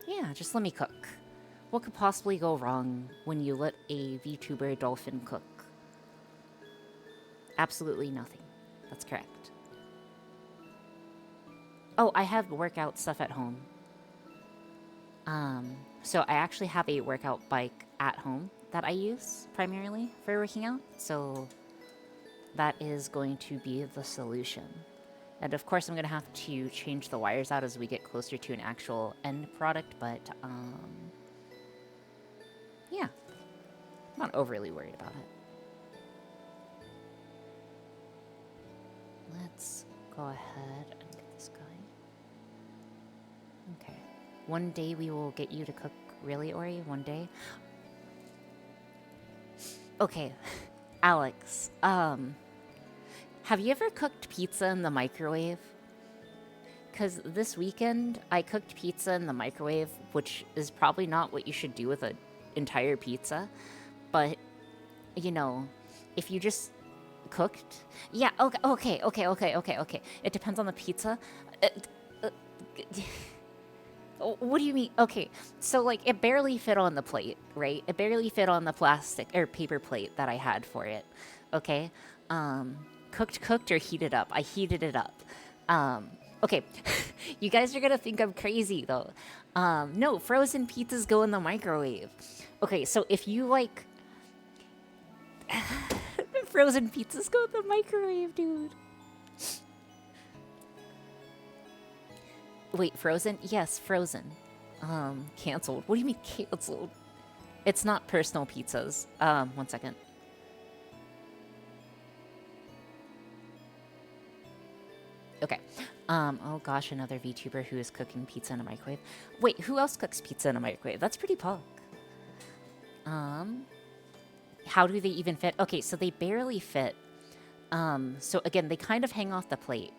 Yeah, just let me cook. What could possibly go wrong when you let a VTuber dolphin cook? Absolutely nothing. That's correct. Oh, I have workout stuff at home. So I actually have a workout bike at home that I use primarily for working out. So that is going to be the solution. And of course, I'm going to have to change the wires out as we get closer to an actual end product, but yeah, I'm not overly worried about it. Let's go ahead and get this going. Okay. One day we will get you to cook, really, Ori? One day? Okay, Alex, have you ever cooked pizza in the microwave? Because this weekend, I cooked pizza in the microwave, which is probably not what you should do with an entire pizza. But, you know, if you just cooked... Yeah, okay. It depends on the pizza. What do you mean? Okay, so, like, it barely fit on the plate, right? It barely fit on the plastic or paper plate that I had for it, okay? Cooked or heated up? I heated it up. Okay, you guys are gonna think I'm crazy, though. No, frozen pizzas go in the microwave. Okay, so if you, like... frozen pizzas go in the microwave, dude. Wait, frozen? Yes, frozen. Canceled. What do you mean canceled? It's not personal pizzas. One second. Okay. Oh gosh, another VTuber who is cooking pizza in a microwave. Wait, who else cooks pizza in a microwave? That's pretty punk. How do they even fit? Okay, so they barely fit So again, they kind of hang off the plate.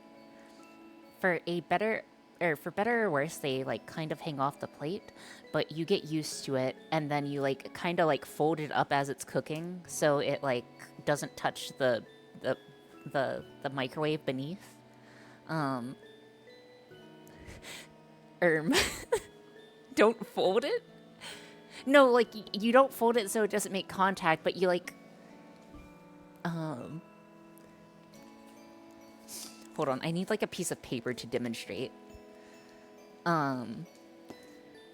For a better, or for better or worse, they like kind of hang off the plate, but you get used to it, and then you like kind of like fold it up as it's cooking, so it like doesn't touch the the microwave beneath. Um, erm, don't fold it. No, like you don't fold it so it doesn't make contact, but you like, um, hold on, I need like a piece of paper to demonstrate. Um,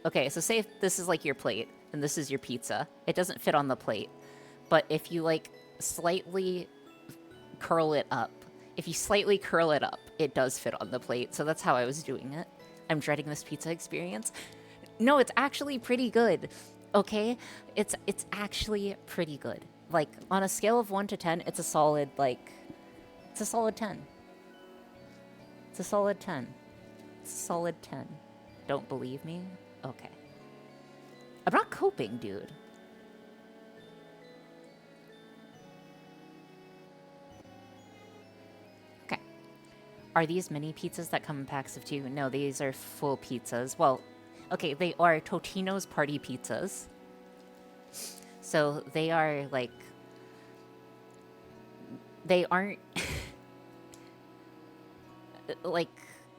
okay, so say if this is like your plate and this is your pizza. It doesn't fit on the plate, but if you like slightly curl it up, if you slightly curl it up, it does fit on the plate. So that's how I was doing it. I'm dreading this pizza experience. No, it's actually pretty good. Okay? It's actually pretty good. Like on a scale of 1 to 10, it's a solid like it's a solid 10. It's a solid 10. It's a solid 10. Don't believe me? Okay. I'm not coping, dude. Okay. Are these mini pizzas that come in packs of 2? No, these are full pizzas. Well, okay, they are Totino's party pizzas. So they are like... They aren't... like...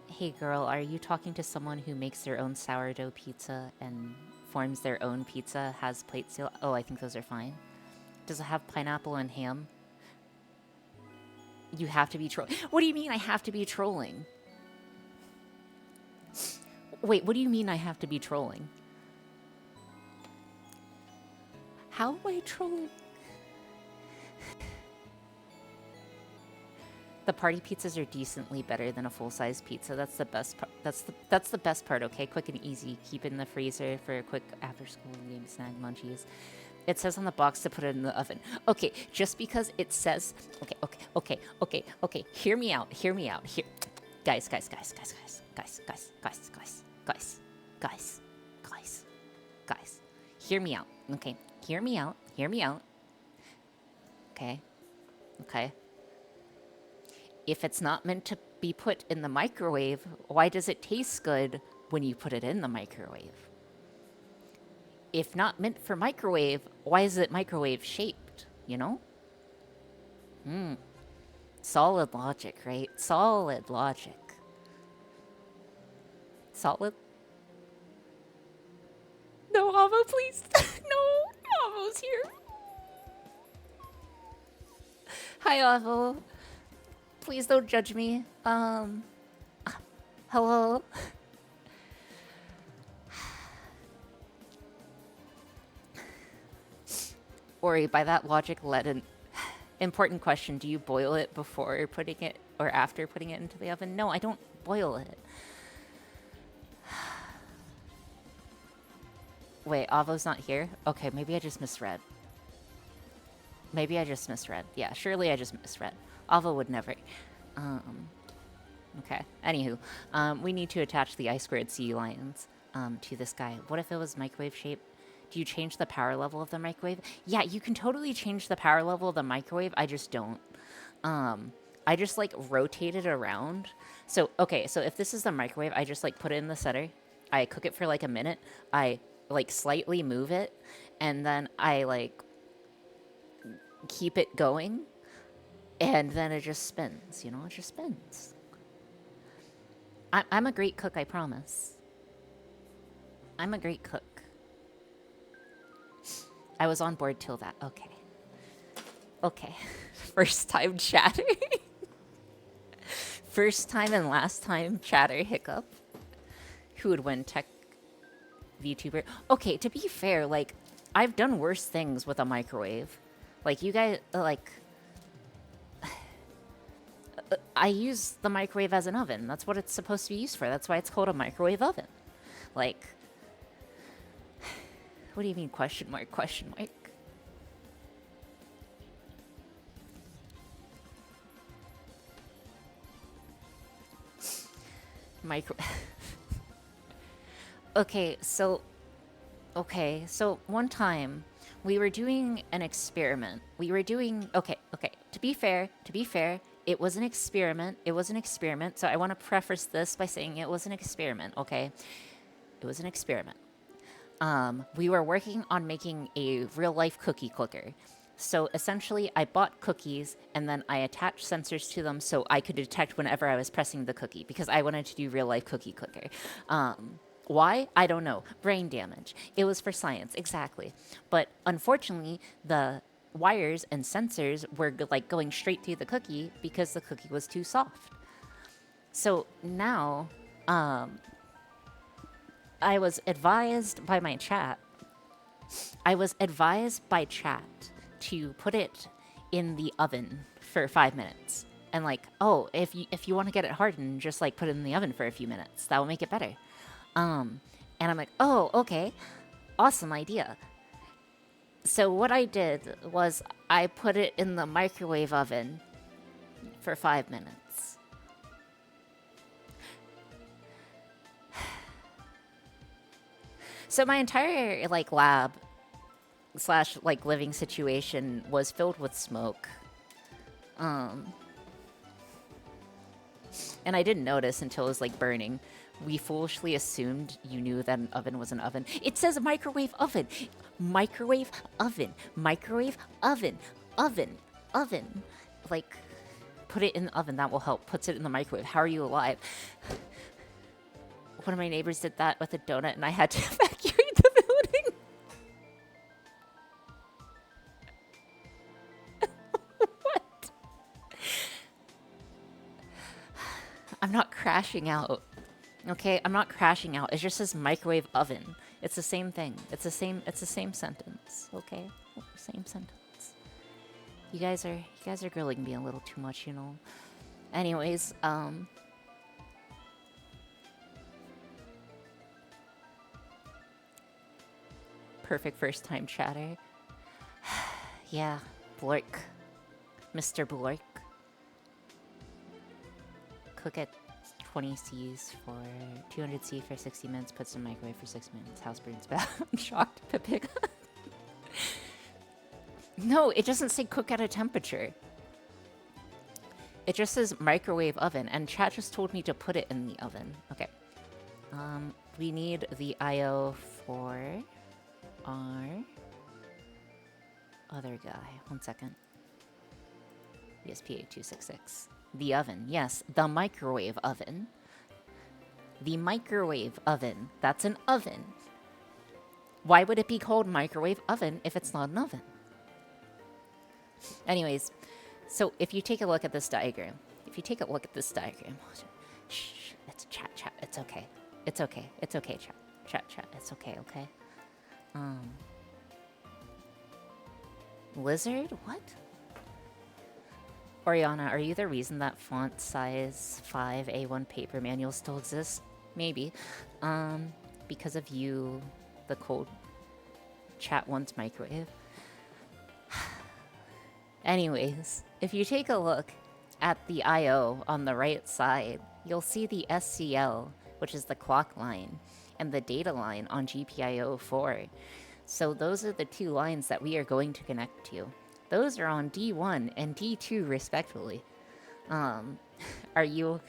Hey girl, are you talking to someone who makes their own sourdough pizza and forms their own pizza, has plate seal? Oh, I think those are fine. Does it have pineapple and ham? You have to be trolling. What do you mean I have to be trolling? Wait, what do you mean I have to be trolling? How am I trolling? The party pizzas are decently better than a full-size pizza. That's the best part. That's the best part, okay? Quick and easy. Keep it in the freezer for a quick after-school game snack munchies. It says on the box to put it in the oven. Okay, just because it says... Okay. Hear me out. Here... Guys. Hear me out. Okay, hear me out. Okay. If it's not meant to be put in the microwave, why does it taste good when you put it in the microwave? If not meant for microwave, why is it microwave shaped, you know? Solid logic, right? Solid logic. Solid? No, Avo, please. No, Avo's here. Hi, Avo. Please don't judge me. Hello? Ori, by that logic, let an important question. Do you boil it before putting it or after putting it into the oven? No, I don't boil it. Wait, Avo's not here? Okay, maybe I just misread. Yeah, surely I just misread. Avo would never. Okay. Anywho, we need to attach the I-squared sea lions to this guy. What if it was microwave shape? Do you change the power level of the microwave? Yeah, you can totally change the power level of the microwave. I just don't. I just like rotate it around. So, okay, so if this is the microwave, I just like put it in the center. I cook it for like a minute. I like slightly move it, and then I like keep it going. And then it just spins, you know? It just spins. I'm a great cook, I promise. I'm a great cook. I was on board till that. Okay. First time chatter. First time and last time chatter hiccup. Who would win, tech VTuber? Okay, to be fair, like, I've done worse things with a microwave. Like, you guys, like... I use the microwave as an oven. That's what it's supposed to be used for. That's why it's called a microwave oven. Like, what do you mean question mark? Micro... Okay, so one time we were doing an experiment. We were doing okay. To be fair, it was an experiment. It was an experiment. So I want to preface this by saying it was an experiment. Okay, it was an experiment. We were working on making a real life cookie clicker. So essentially, I bought cookies and then I attached sensors to them so I could detect whenever I was pressing the cookie because I wanted to do real life cookie clicker. Why? I don't know. Brain damage. It was for science, exactly. But unfortunately, the wires and sensors were like going straight through the cookie because the cookie was too soft. So now, I was advised by my chat. I was advised by chat to put it in the oven for 5 minutes. And like, oh, if you want to get it hardened, just like put it in the oven for a few minutes. That will make it better. And I'm like, oh, okay. Awesome idea. So what I did was I put it in the microwave oven for 5 minutes. So my entire like lab / like living situation was filled with smoke. And I didn't notice until it was like burning. We foolishly assumed you knew that an oven was an oven. It says microwave oven. Microwave oven. Microwave oven. Oven. Oven. Like, put it in the oven. That will help. Puts it in the microwave. How are you alive? One of my neighbors did that with a donut and I had to evacuate the building. What? I'm not crashing out. Okay, I'm not crashing out. It just says microwave oven. It's the same thing. It's the same sentence. Okay? Same sentence. You guys are grilling me a little too much, you know. Anyways, perfect first time chatter. Yeah, Blork. Mr. Blork. Cook at 20 C's for 200 C for 60 minutes, puts in microwave for 6 minutes. House burns bad. I'm shocked. Pipig. No, it doesn't say cook at a temperature. It just says microwave oven, and chat just told me to put it in the oven. Okay. We need the IO for our other guy. 1 second. ESP8266. The oven, yes, the microwave oven. The microwave oven. That's an oven. Why would it be called microwave oven if it's not an oven? Anyways, so if you take a look at this diagram, shh, it's chat, it's okay. It's okay, chat, it's okay, okay? Lizard? What? Oriana, are you the reason that font size 5 A1 paper manual still exists? Maybe. Because of you, the cold chat wants microwave. Anyways, if you take a look at the I/O on the right side, you'll see the SCL, which is the clock line, and the data line on GPIO 4. So those are the two lines that we are going to connect to. Those are on D1 and D2 respectively. Are you...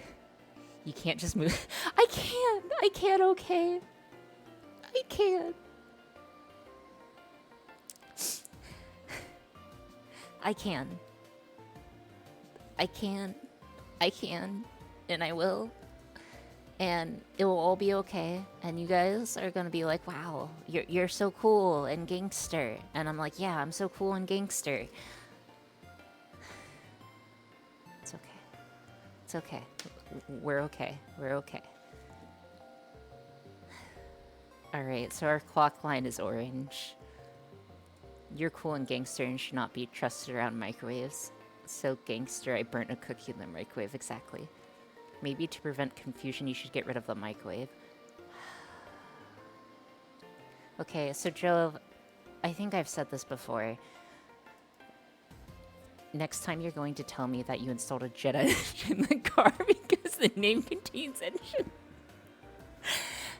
You can't just move... I can't, okay? I can't. I can, and I will. And it will all be okay. And you guys are gonna be like, wow, you're so cool and gangster. And I'm like, yeah, I'm so cool and gangster. It's okay. It's okay. We're okay. We're okay. Alright, so our clock line is orange. You're cool and gangster and should not be trusted around microwaves. So gangster, I burnt a cookie in the microwave, exactly. Maybe to prevent confusion, you should get rid of the microwave. Okay, so Jove, I think I've said this before. Next time you're going to tell me that you installed a jet engine in the car because the name contains engine.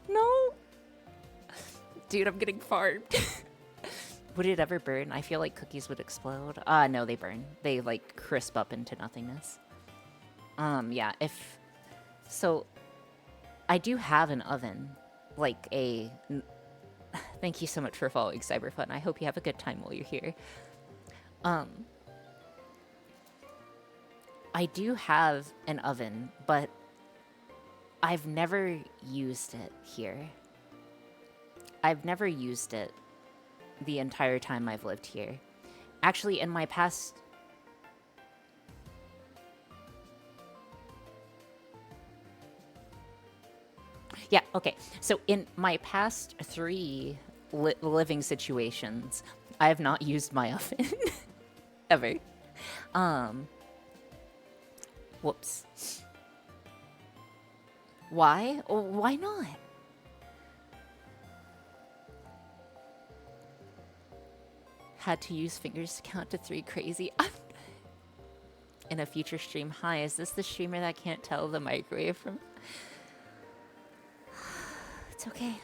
No. Dude, I'm getting farmed. Would it ever burn? I feel like cookies would explode. No, they burn. They, like, crisp up into nothingness. Yeah, if... So, I do have an oven. Like, a... Thank you so much for following Cyberfun. I hope you have a good time while you're here. I do have an oven, but I've never used it here. I've never used it the entire time I've lived here. Actually, in my past... Yeah, okay. So in my past 3 living situations, I have not used my oven. Ever. Whoops. Why? Oh, why not? Had to use fingers to count to 3 crazy. In a future stream. Hi, is this the streamer that can't tell the microwave from... It's okay.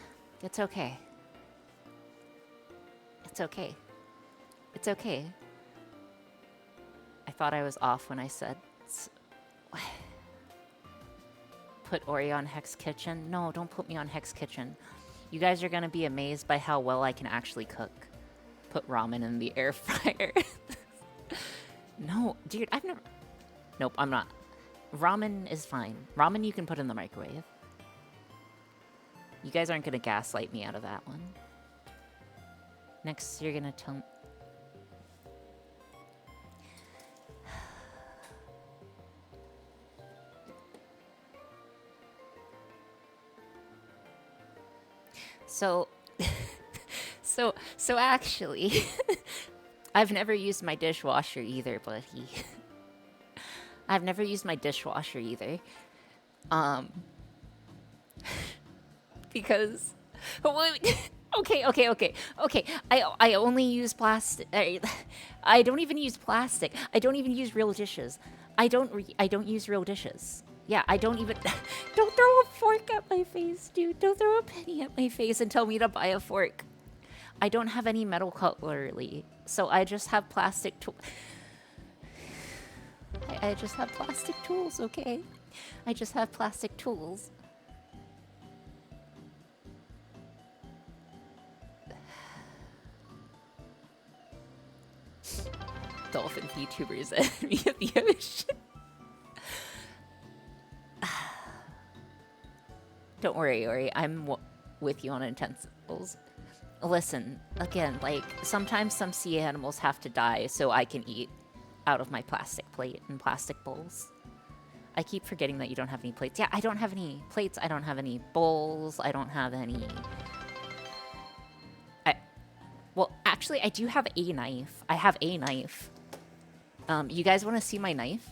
It's okay. It's okay. It's okay. I thought I was off when I said... Put Ori on Hex Kitchen? No, don't put me on Hex Kitchen. You guys are gonna be amazed by how well I can actually cook. Put ramen in the air fryer. No, dude, I've never... Nope, I'm not. Ramen is fine. Ramen you can put in the microwave. You guys aren't gonna gaslight me out of that one. Next, you're gonna tell me... So, so actually, I've never used my dishwasher either, buddy. I've never used my dishwasher either. Because, okay. I only use plastic. I don't even use plastic. I don't even use real dishes. I don't use real dishes. Yeah, I don't even... Don't throw a fork at my face, dude. Don't throw a penny at my face and tell me to buy a fork. I don't have any metal cutlery, so I just have plastic tools. I just have plastic tools, okay? I just have plastic tools. Dolphin VTubers enemy of the ocean. Don't worry, Ori. I'm with you on intensivals. Listen, again, like, sometimes some sea animals have to die so I can eat out of my plastic plate and plastic bowls. I keep forgetting that you don't have any plates. Yeah, I don't have any plates. I don't have any bowls. I don't have any... Well, actually, I do have a knife. I have a knife. You guys want to see my knife?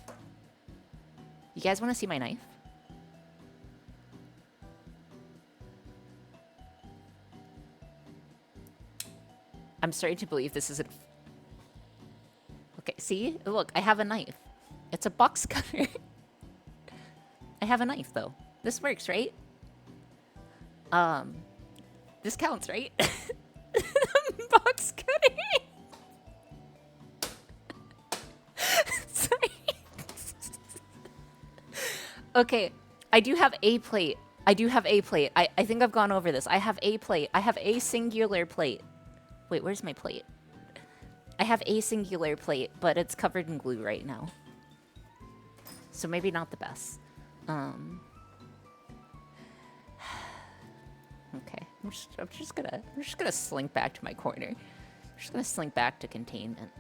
You guys want to see my knife? I'm starting to believe this isn't... Okay, see? Look, I have a knife. It's a box cutter. I have a knife, though. This works, right? This counts, right? Box cutter. Sorry. Okay, I do have a plate. I think I've gone over this. I have a plate. I have a singular plate. Wait, where's my plate? I have a singular plate, but it's covered in glue right now. So maybe not the best. Okay, I'm just gonna slink back to my corner. I'm just gonna slink back to containment.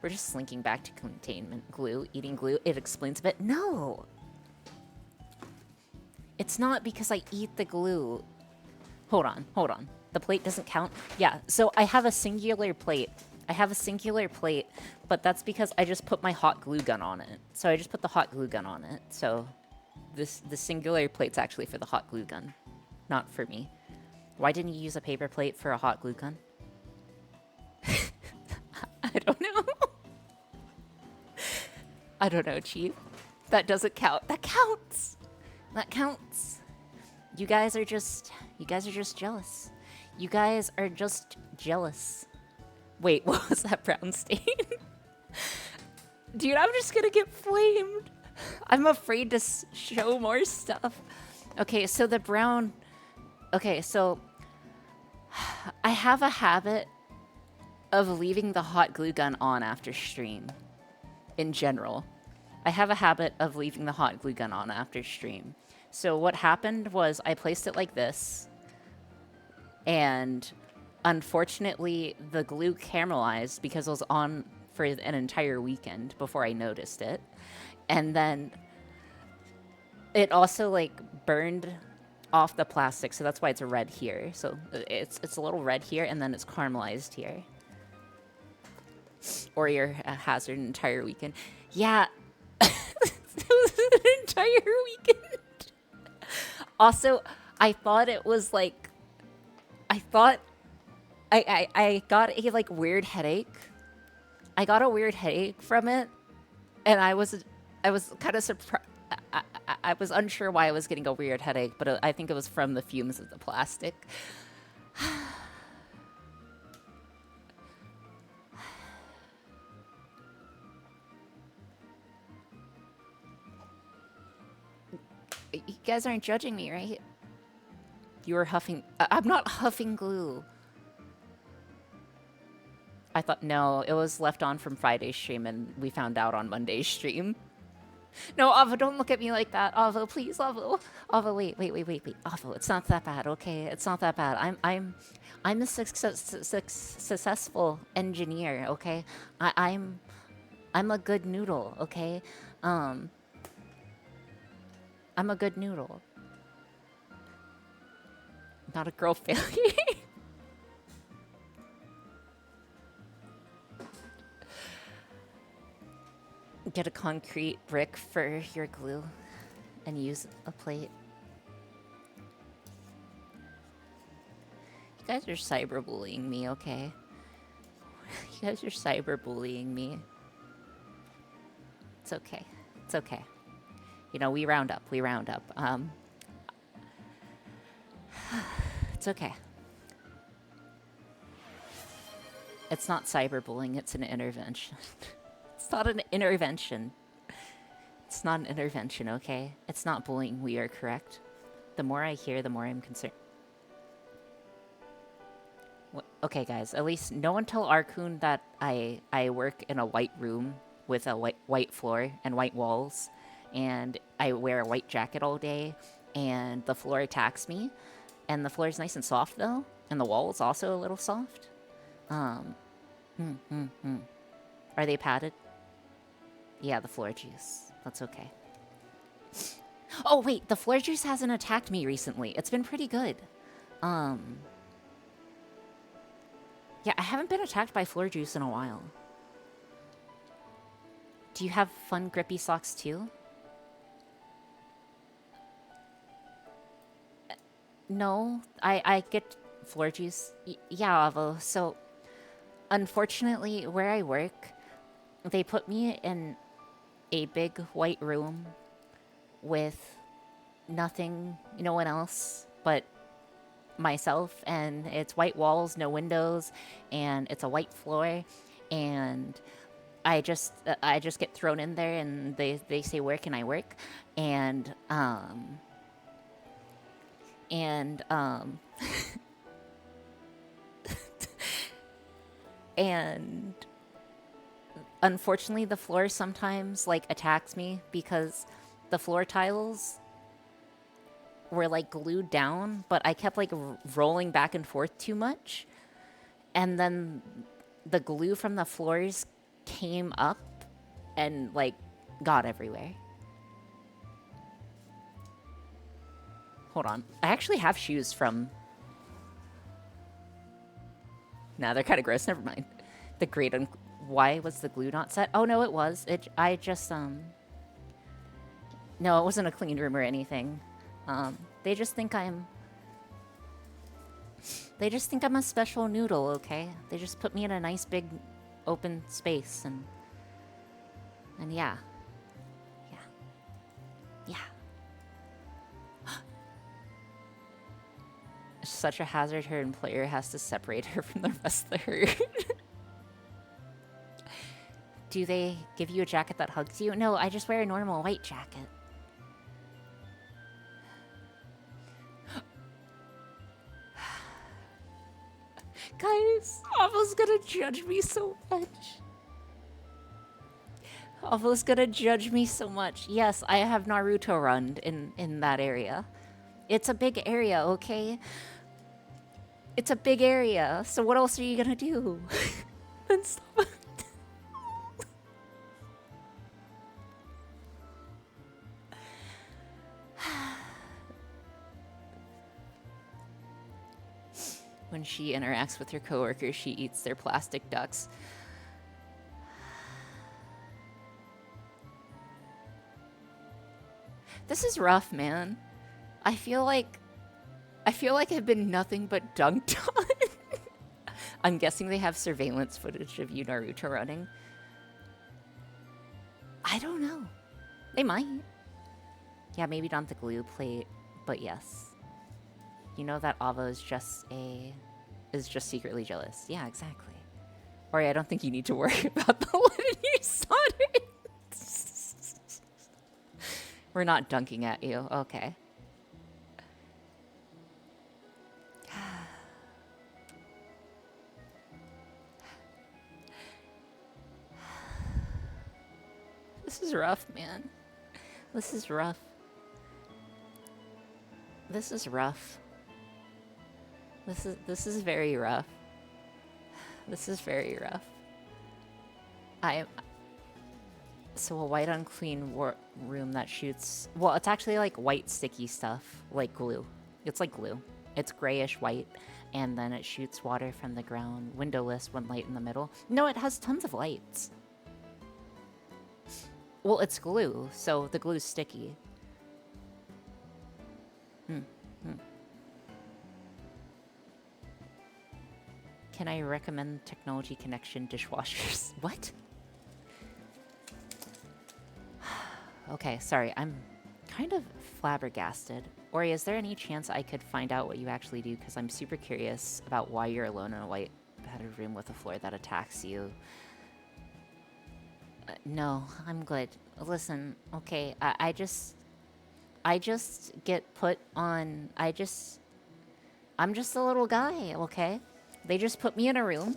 We're just slinking back to containment. Glue, eating glue, it explains a bit. No! It's not because I eat the glue. Hold on. The plate doesn't count? Yeah, so I have a singular plate. But that's because I just put my hot glue gun on it. So I just put the hot glue gun on it. So the singular plate's actually for the hot glue gun, not for me. Why didn't you use a paper plate for a hot glue gun? I don't know. I don't know, Chief. That doesn't count. That counts. That counts. You guys are just jealous. You guys are just jealous. Wait, what was that brown stain? Dude, I'm just gonna get flamed. I'm afraid to show more stuff. Okay, so the brown... Okay, so... I have a habit of leaving the hot glue gun on after stream. In general. I have a habit of leaving the hot glue gun on after stream. So what happened was I placed it like this. And unfortunately, the glue caramelized because it was on for an entire weekend before I noticed it. And then it also like burned off the plastic, so that's why it's red here. So it's a little red here, and then it's caramelized here. Or your hazard an entire weekend. Yeah, it was an entire weekend. Also, I thought it was like, I thought I got a like weird headache. I got a weird headache from it, and I was kind of surprised. I was unsure why I was getting a weird headache, but I think it was from the fumes of the plastic. You guys aren't judging me, right? You were huffing... I'm not huffing glue. I thought, no, it was left on from Friday's stream, and we found out on Monday's stream. No, Avo, don't look at me like that. Avo, please, Avo. Avo, wait. Avo, it's not that bad, okay? It's not that bad. I'm a successful engineer, okay? I'm a good noodle, okay? I'm a good noodle. Not a girl failure. Get a concrete brick for your glue and use a plate. You guys are cyberbullying me, okay? You guys are cyberbullying me. It's okay. It's okay. You know, we round up. It's okay. It's not cyberbullying, it's an intervention. It's not an intervention. It's not an intervention, okay? It's not bullying, we are correct. The more I hear, the more I'm concerned. Okay, guys, at least no one tell Arkoon that I work in a white room with a white floor and white walls, and I wear a white jacket all day, and the floor attacks me, and the floor is nice and soft, though, and the wall is also a little soft. Are they padded? Yeah, the floor juice. That's okay. Oh, wait, the floor juice hasn't attacked me recently. It's been pretty good. Yeah, I haven't been attacked by floor juice in a while. Do you have fun grippy socks too? No, I get floor juice. Yeah, Avo. So, unfortunately, where I work, they put me in a big white room with nothing, no one else but myself, and it's white walls, no windows, and it's a white floor, and I just get thrown in there, and they say, where can I work? And and unfortunately the floor sometimes like attacks me because the floor tiles were like glued down, but I kept like rolling back and forth too much, and then the glue from the floors came up and like got everywhere. Hold on, I actually have shoes from... Nah, they're kind of gross, never mind. The great why was the glue not set? Oh no, it was. I just no, it wasn't a clean room or anything. They just think I'm a special noodle, okay? They just put me in a nice big open space, and yeah. Such a hazard, her employer has to separate her from the rest of the herd. Do they give you a jacket that hugs you? No, I just wear a normal white jacket. Guys, Avo's gonna judge me so much. Avo's gonna judge me so much. Yes, I have Naruto run in that area. It's a big area, okay? It's a big area, so what else are you gonna do? And stop. When she interacts with her coworkers, she eats their plastic ducks. This is rough, man. I feel like I've been nothing but dunked on. I'm guessing they have surveillance footage of you Naruto running. I don't know. They might. Yeah, maybe not the glue plate, but yes. You know that Ava is just secretly jealous. Yeah, exactly. Ori, I don't think you need to worry about the one you soldered. We're not dunking at you. Okay. This is rough, man. This is rough. This is rough. This is very rough. This is very rough. So a white unclean room that shoots... Well, it's actually like white sticky stuff, like glue. It's like glue. It's grayish white, and then it shoots water from the ground, windowless, one light in the middle. No, it has tons of lights. Well, it's glue, so the glue's sticky. Can I recommend Technology Connection dishwashers? What? Okay, sorry, I'm kind of flabbergasted. Ori, is there any chance I could find out what you actually do? Because I'm super curious about why you're alone in a white padded room with a floor that attacks you. No, I'm good. Listen, okay, I just get put on... I'm just a little guy, okay? They just put me in a room.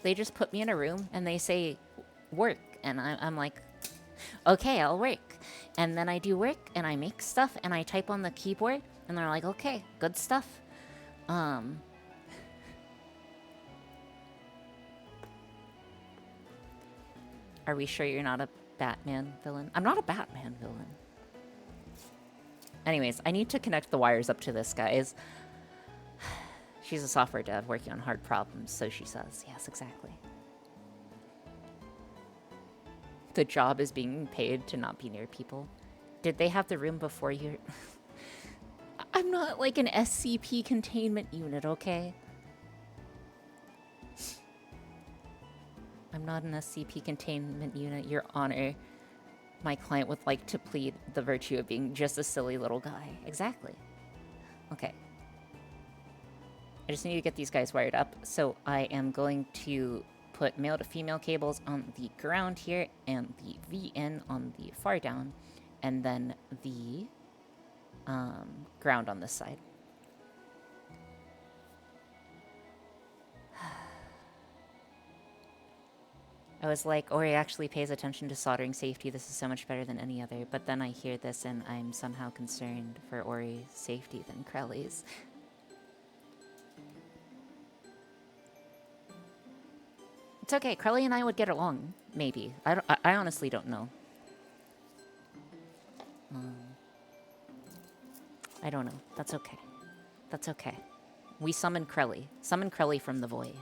They just put me in a room and they say, work. And I'm like, okay, I'll work. And then I do work and I make stuff and I type on the keyboard and they're like, okay, good stuff. Are we sure you're not a Batman villain? I'm not a Batman villain. Anyways, I need to connect the wires up to this, guys. She's a software dev working on hard problems, so she says. Yes, exactly. The job is being paid to not be near people. Did they have the room before you? I'm not like an SCP containment unit, okay? I'm not an SCP containment unit, Your Honor. My client would like to plead the virtue of being just a silly little guy. Exactly. Okay. I just need to get these guys wired up. So I am going to put male to female cables on the ground here and the VN on the far down, and then the ground on this side. I was like, Ori actually pays attention to soldering safety. This is so much better than any other. But then I hear this and I'm somehow concerned for Ori's safety than Krelly's. It's okay. Krelly and I would get along, maybe. I honestly don't know. I don't know. That's okay. That's okay. We summon Krelly. Summon Krelly from the void.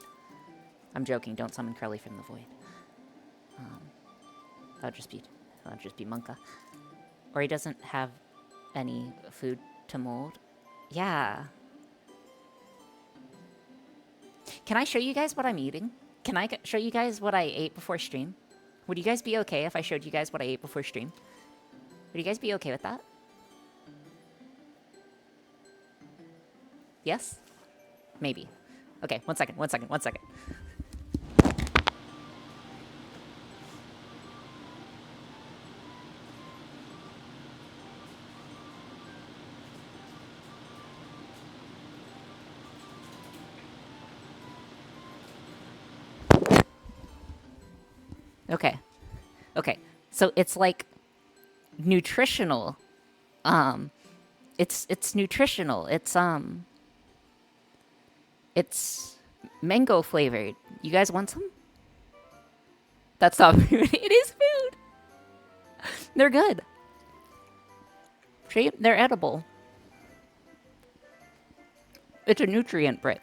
I'm joking. Don't summon Krelly from the void. That'd just be Monka. Or he doesn't have any food to mold. Yeah. Can I show you guys what I'm eating? Can I show you guys what I ate before stream? Would you guys be okay if I showed you guys what I ate before stream? Would you guys be okay with that? Yes? Maybe. Okay, one second. Okay. Okay. So it's like nutritional. Um, it's nutritional. It's mango flavored. You guys want some? That's not food. It is food. They're good. See, they're edible. It's a nutrient brick.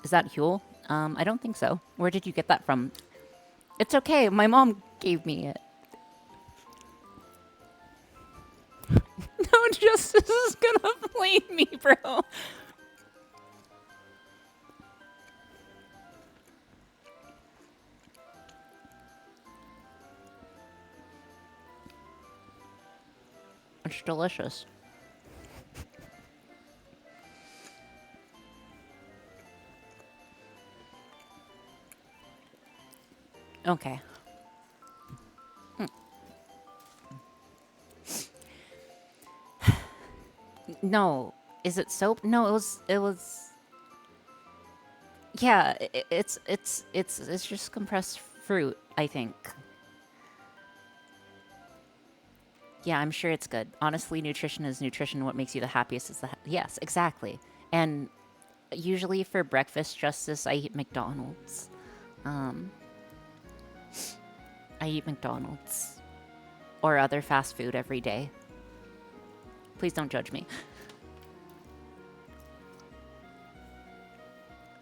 Is that Huel? I don't think so. Where did you get that from? It's okay. My mom gave me it. No, Justice is gonna blame me, bro. It's delicious. Okay. No. Is it soap? No, it was yeah, it's just compressed fruit, I think. Yeah, I'm sure it's good. Honestly, nutrition is nutrition. What makes you the happiest is yes, exactly. And usually for breakfast, Justice, I eat McDonald's. Um, I eat McDonald's or other fast food every day. Please don't judge me.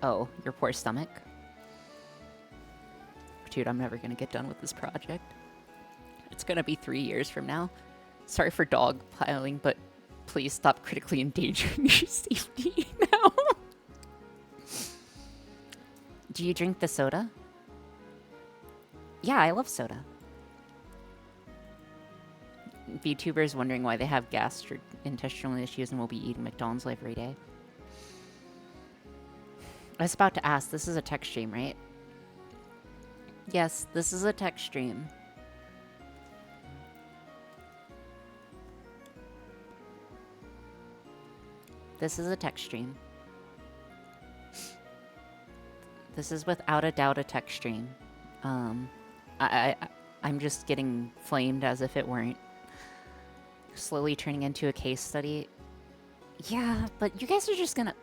Oh, your poor stomach. Dude, I'm never gonna get done with this project. It's gonna be 3 years from now. Sorry for dog piling, but please stop critically endangering your safety now. Do you drink the soda? Yeah, I love soda. VTubers wondering why they have gastrointestinal issues and will be eating McDonald's every day. I was about to ask, this is a tech stream, right? Yes, this is a tech stream. This is a tech stream. This is without a doubt a tech stream. I'm just getting flamed as if it weren't. Slowly turning into a case study. Yeah, but you guys are just gonna...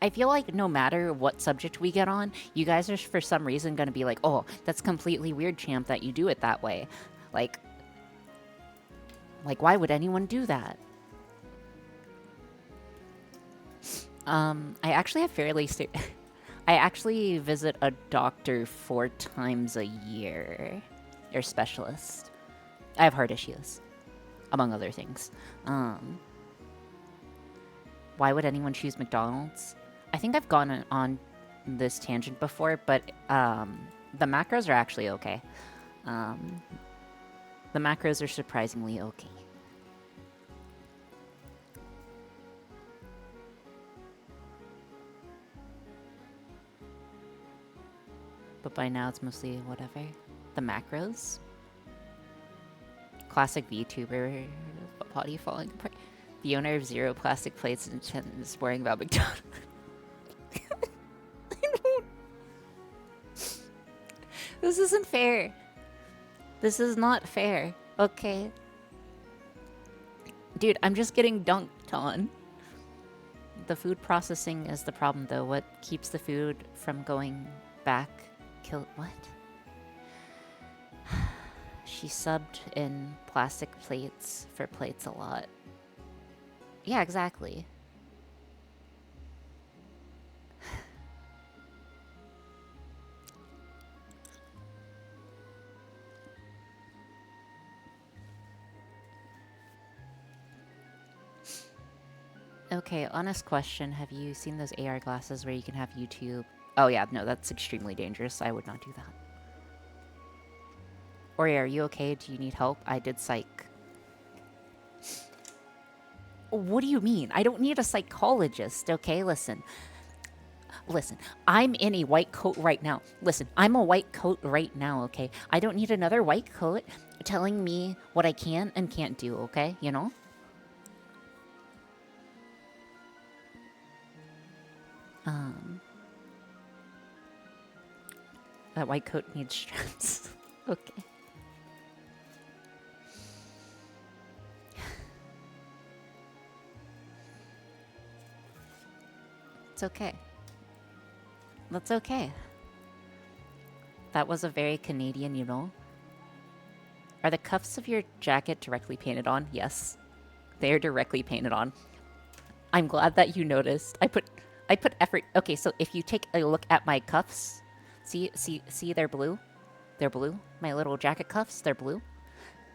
I feel like no matter what subject we get on, you guys are for some reason gonna be like, oh, that's completely weird, champ, that you do it that way. Like why would anyone do that? I actually have fairly... I actually visit a doctor 4 times a year. Or specialist. I have heart issues, among other things. Why would anyone choose McDonald's? I think I've gone on this tangent before, but the macros are actually okay. The macros are surprisingly okay. But by now it's mostly whatever. The macros? Classic VTuber body falling apart. The owner of Zero Plastic Plates is worrying about McDonald's. This isn't fair. This is not fair. Okay. Dude, I'm just getting dunked on. The food processing is the problem, though. What keeps the food from going back? What? She subbed in plastic plates for plates a lot. Yeah, exactly. Okay, honest question. Have you seen those AR glasses where you can have YouTube? Oh yeah, no, that's extremely dangerous. I would not do that. Ori, are you okay? Do you need help? I did psych. What do you mean? I don't need a psychologist, okay? Listen. Listen, I'm in a white coat right now. Listen, I'm a white coat right now, okay? I don't need another white coat telling me what I can and can't do, okay? You know? Um, that white coat needs straps. Okay. It's okay. That's okay. That was a very Canadian, you know. Are the cuffs of your jacket directly painted on? Yes. They are directly painted on. I'm glad that you noticed. I put effort. Okay, so if you take a look at my cuffs, see they're blue? They're blue. My little jacket cuffs, they're blue.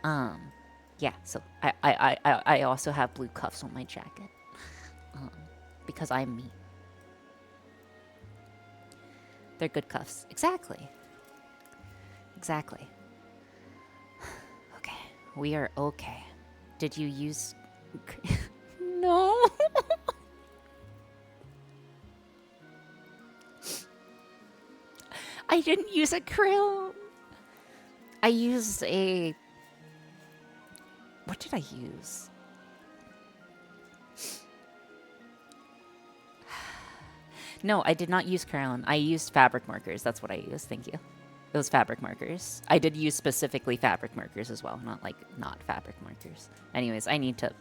Yeah, so I also have blue cuffs on my jacket. Because I'm me. They're good cuffs. Exactly. Exactly. Okay. We are okay. Did you use... No. I didn't use a crayon. I used a... What did I use? No, I did not use crayon. I used fabric markers. That's what I used. Thank you. Those fabric markers. I did use specifically fabric markers as well, not fabric markers. Anyways, I need to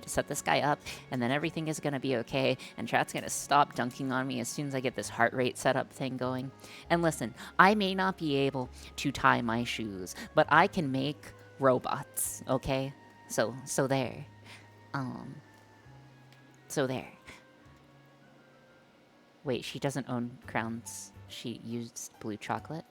set this guy up, and then everything is gonna be okay, and chat's gonna stop dunking on me as soon as I get this heart rate setup thing going. And listen, I may not be able to tie my shoes, but I can make robots, okay? So there. So there. Wait, she doesn't own crowns. She used blue chocolate.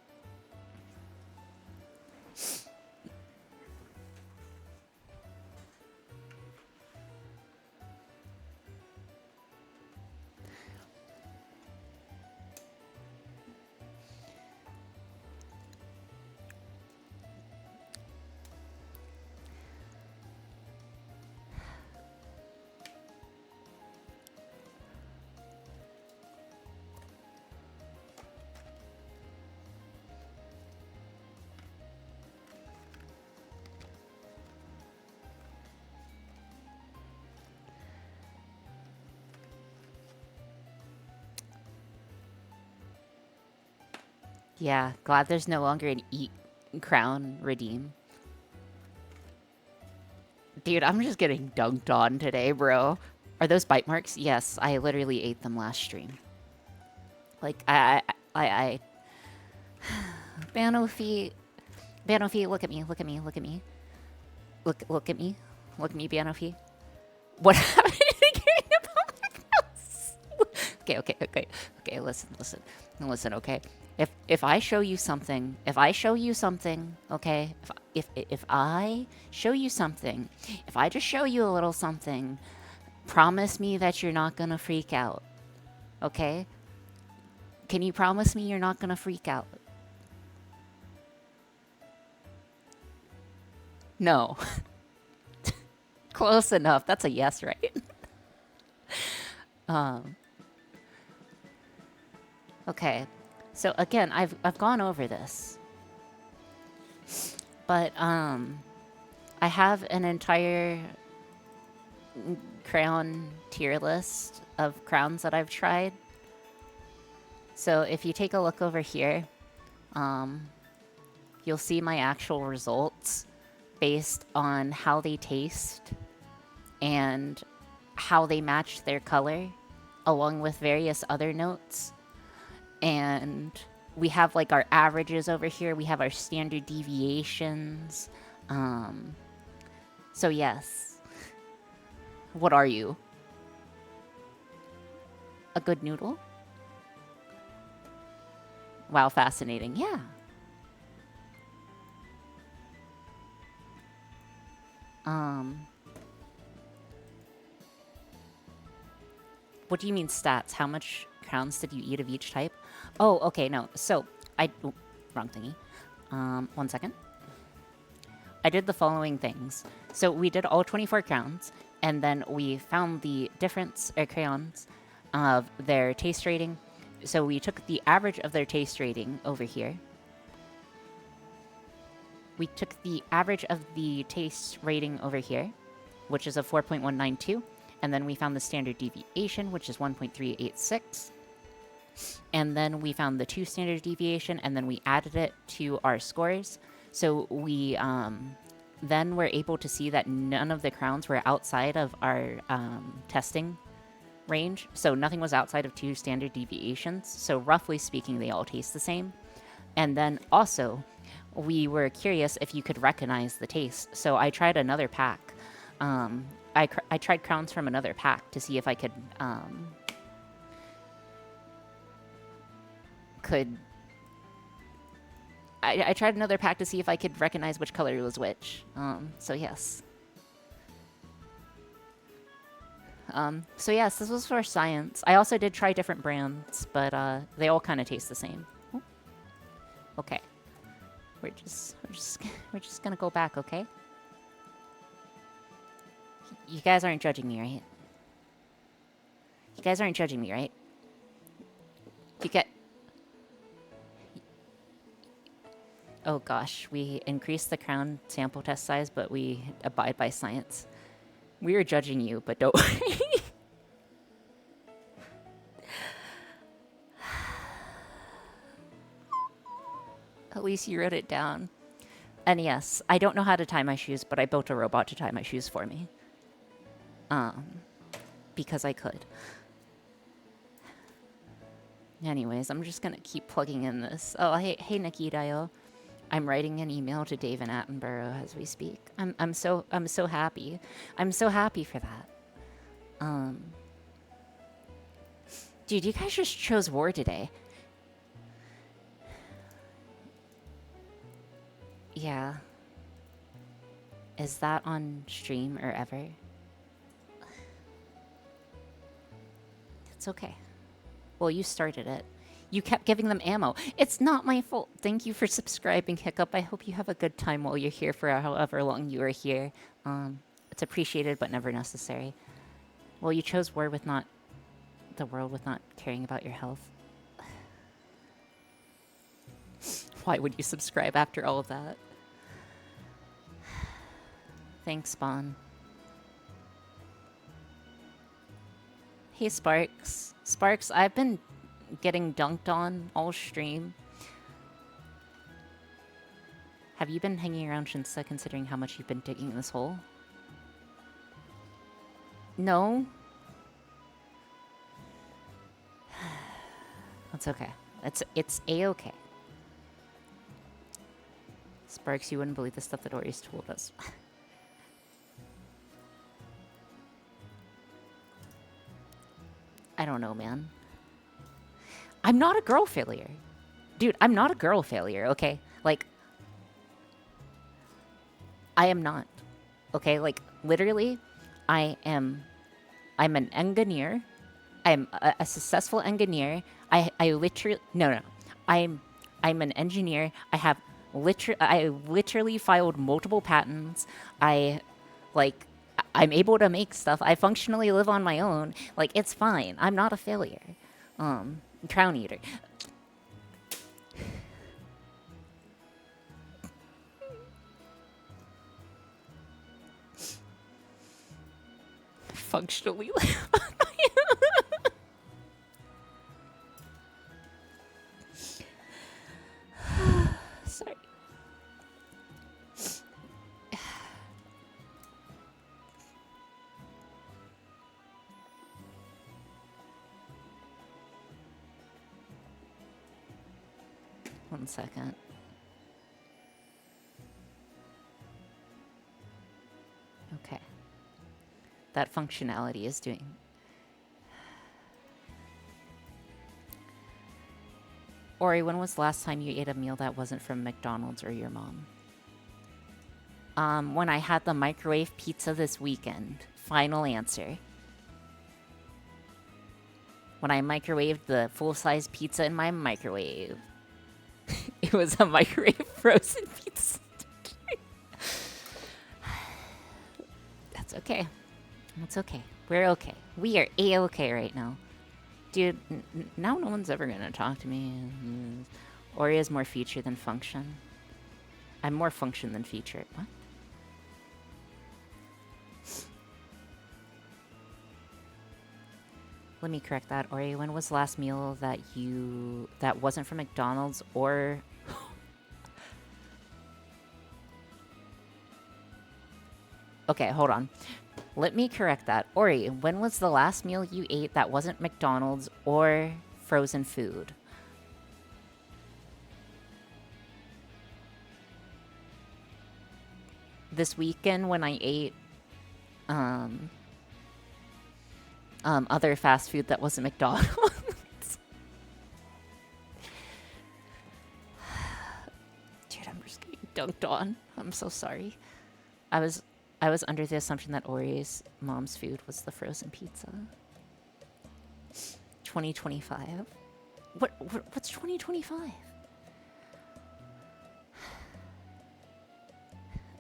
Yeah, glad there's no longer an eat crown redeem. Dude, I'm just getting dunked on today, bro. Are those bite marks? Yes, I literally ate them last stream. Like, Banofi, look at me, look at me, look at me. Look at me. Look at me, Banofi. What happened to Okay, listen, okay? If I show you something, okay? If I show you something, if I just show you a little something, promise me that you're not gonna freak out, okay? Can you promise me you're not gonna freak out? No. Close enough. That's a yes, right? Okay. So again, I've gone over this. But I have an entire crayon tier list of crowns that I've tried. So if you take a look over here, you'll see my actual results based on how they taste and how they match their color, along with various other notes. And we have like our averages over here. We have our standard deviations. So yes. What are you? A good noodle? Wow, fascinating. Yeah. What do you mean stats? How much crowns did you eat of each type? Oh, okay, no. So, wrong thingy. 1 second. I did the following things. So we did all 24 crowns, and then we found the difference, crayons, of their taste rating. So we took the average of their taste rating over here. We took the average of the taste rating over here, which is a 4.192. And then we found the standard deviation, which is 1.386. And then we found the 2 standard deviation, and then we added it to our scores. So we then were able to see that none of the crowns were outside of our testing range. So nothing was outside of 2 standard deviations. So roughly speaking, they all taste the same. And then also, we were curious if you could recognize the taste. So I tried another pack. I tried crowns from another pack to see if I could I tried another pack to see if I could recognize which color was which. So yes. So yes, this was for science. I also did try different brands, but they all kind of taste the same. Ooh. Okay. We're just gonna go back, okay? You guys aren't judging me, right? You guys aren't judging me, right? You get... Oh gosh, we increased the crown sample test size, but we abide by science. We are judging you, but don't worry. At least you wrote it down. And yes, I don't know how to tie my shoes, but I built a robot to tie my shoes for me. Because I could. Anyways, I'm just gonna keep plugging in this. Oh, hey Nikitayo. I'm writing an email to David Attenborough as we speak. I'm so happy. I'm so happy for that. Dude, you guys just chose war today. Yeah. Is that on stream or ever? It's okay. Well, you started it. You kept giving them ammo. It's not my fault. Thank you for subscribing, Hiccup. I hope you have a good time while you're here for however long you are here. It's appreciated, but never necessary. Well, you chose war with not... the world with not caring about your health. Why would you subscribe after all of that? Thanks, Spawn. Hey, Sparks. Sparks, I've been getting dunked on all stream. Have you been hanging around Shinsa considering how much you've been digging this hole? No? That's okay. It's a-okay. Sparks, you wouldn't believe the stuff that Ori's told us. I don't know, man. I'm not a girl failure. Dude, I'm not a girl failure, okay? Like, I am not. Okay, like, literally, I'm an engineer. I'm a successful engineer. I literally... No. I'm an engineer. I literally filed multiple patents. I'm able to make stuff. I functionally live on my own. Like, it's fine. I'm not a failure. Crown eater. Functionally live on my own. Sorry. One second. Okay. That functionality is doing... Ori, when was the last time you ate a meal that wasn't from McDonald's or your mom? When I had the microwave pizza this weekend. Final answer. When I microwaved the full-size pizza in my microwave. It was a microwave frozen pizza. That's okay. That's okay. We're okay. We are A-okay right now. Dude, now no one's ever gonna talk to me. Ori is more feature than function. I'm more function than feature. What? Let me correct that, Ori. When was the last meal that wasn't from McDonald's or... Okay, hold on. Let me correct that. Ori, when was the last meal you ate that wasn't McDonald's or frozen food? This weekend when I ate other fast food that wasn't McDonald's. Dude, I'm just getting dunked on. I'm so sorry. I was under the assumption that Ori's mom's food was the frozen pizza. 2025. What's 2025?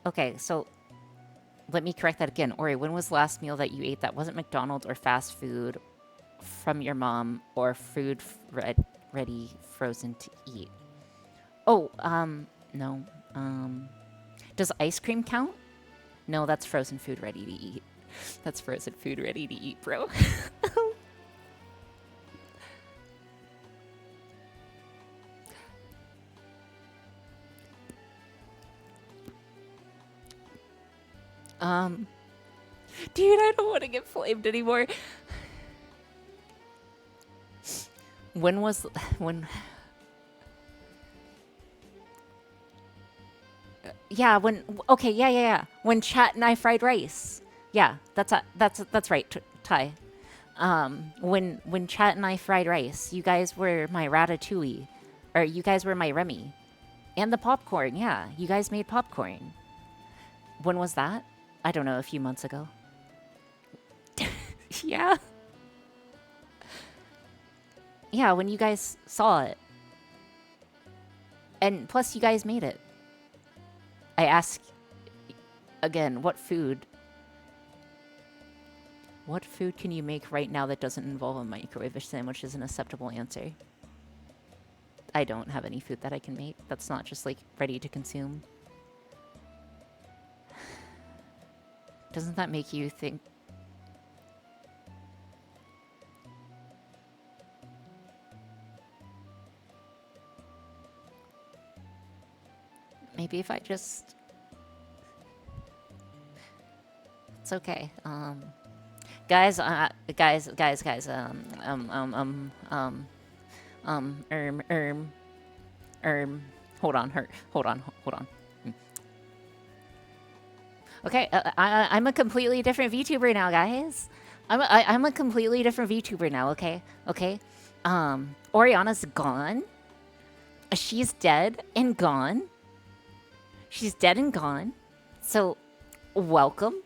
Okay, so let me correct that again. Ori, when was the last meal that you ate that wasn't McDonald's or fast food from your mom or food ready frozen to eat? Oh, no. Does ice cream count? No, that's frozen food ready to eat. That's frozen food ready to eat, bro. Dude, I don't want to get flamed anymore. When... Yeah, okay, yeah. When Chat and I fried rice. Yeah, that's right, Ty. When Chat and I fried rice, you guys were my ratatouille, or you guys were my Remy, and the popcorn. Yeah, you guys made popcorn. When was that? I don't know, a few months ago. Yeah. Yeah, when you guys saw it. And plus, you guys made it. I ask again, what food can you make right now that doesn't involve a microwave? A sandwich is an acceptable answer. I don't have any food that I can make that's not just like ready to consume. Doesn't that make you think? Maybe if I just... It's okay. Guys, hold on. Okay, I'm a completely different VTuber now, guys. I'm a completely different VTuber now, okay? Okay? Oriana's gone. She's dead and gone. She's dead and gone. So, welcome.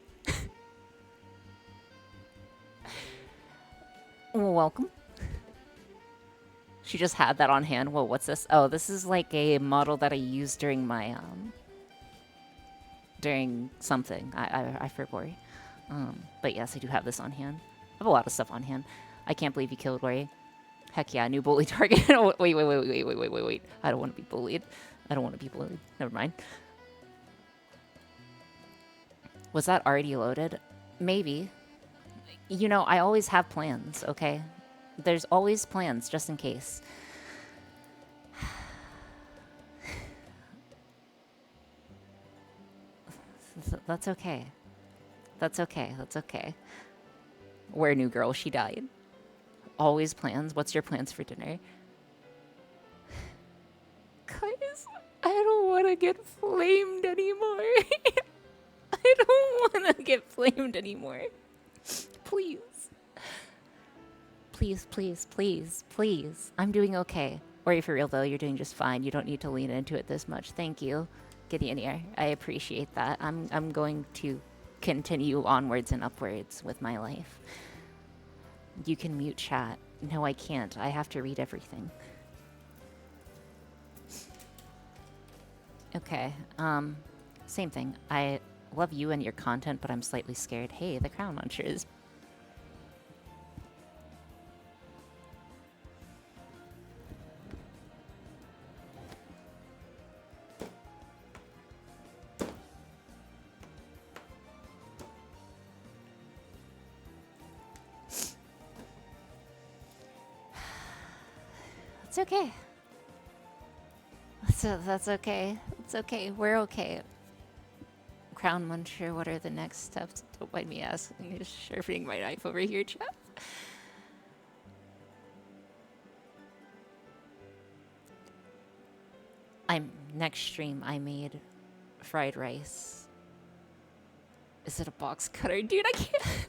Welcome. She just had that on hand. Whoa, what's this? Oh, this is like a model that I used during my, during something. I forgot. Worry. But yes, I do have this on hand. I have a lot of stuff on hand. I can't believe you killed Worry. Heck yeah, new bully target. Wait. I don't want to be bullied. Never mind. Was that already loaded? Maybe. You know, I always have plans, okay? There's always plans, just in case. That's okay. That's okay. Where new girl, she died. Always plans. What's your plans for dinner? Guys, I don't want to get flamed anymore. I don't want to get flamed anymore. Please. Please. I'm doing okay. Or for real though, you're doing just fine. You don't need to lean into it this much. Thank you, Gideonir. I appreciate that. I'm going to continue onwards and upwards with my life. You can mute chat. No, I can't. I have to read everything. Okay. Same thing. I love you and your content, but I'm slightly scared. Hey, the Crown Munchers. It's okay. That's okay. It's okay. We're okay. Crown Muncher, what are the next steps? Don't mind me asking. Just sharpening my knife over here, Jeff. Next stream I made fried rice. Is it a box cutter? Dude, I can't.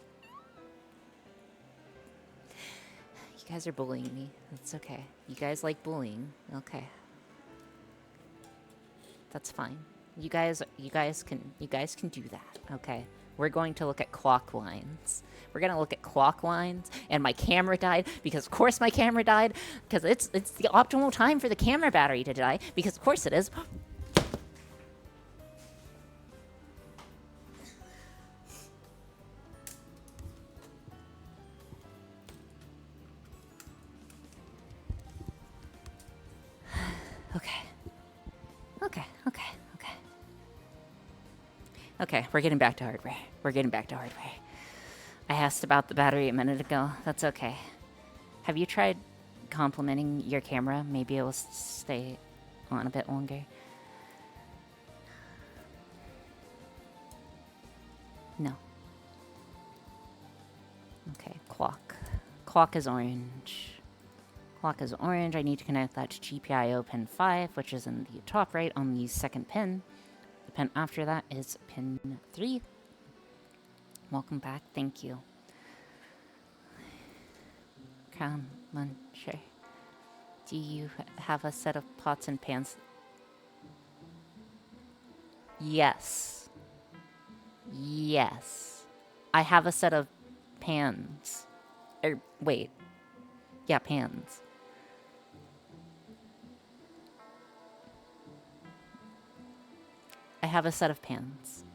You guys are bullying me. That's okay. You guys like bullying. Okay. That's fine. You guys can do that, okay? We're going to look at clock lines. We're gonna look at clock lines, and my camera died because, of course, my camera died because it's the optimal time for the camera battery to die because, of course, it is. Okay, we're getting back to hardware. I asked about the battery a minute ago. That's okay. Have you tried complimenting your camera? Maybe it will stay on a bit longer. No. Okay, clock. Clock is orange. I need to connect that to GPIO pin 5, which is in the top right on the second pin. The pin after that is pin 3. Welcome back. Thank you. Crown Muncher. Do you have a set of pots and pans? Yes. I have a set of pans. Wait. Yeah, pans. I have a set of pans.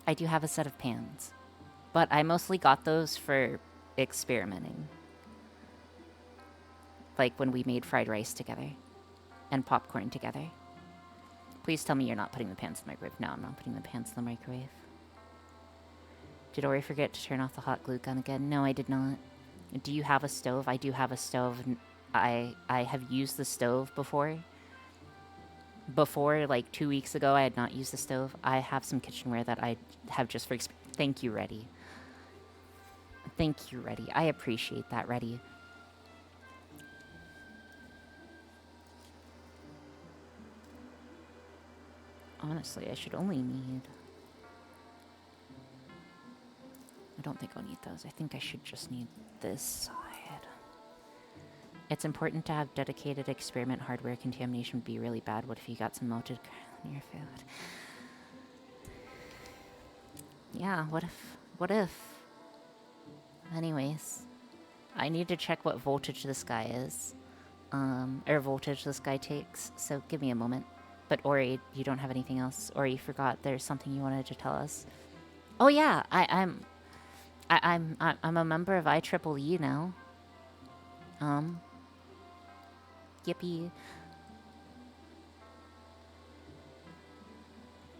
I do have a set of pans. But I mostly got those for experimenting. Like when we made fried rice together. And popcorn together. Please tell me you're not putting the pans in the microwave. No, I'm not putting the pans in the microwave. Did Ori forget to turn off the hot glue gun again? No, I did not. Do you have a stove? I do have a stove. I have used the stove before. Before, like 2 weeks ago, I had not used the stove. I have some kitchenware that I have just for Thank you, Reddy. Thank you, Reddy. I appreciate that, Reddy. Honestly, I should only need... I don't think I'll need those. I think I should just need this side. It's important to have dedicated experiment hardware. Contamination would be really bad. What if you got some melted in your food? Yeah, what if? Anyways, I need to check what voltage this guy is. Or voltage this guy takes, so give me a moment. But Ori, you don't have anything else? Or you forgot there's something you wanted to tell us? Oh yeah, I'm a member of IEEE now. Yippee.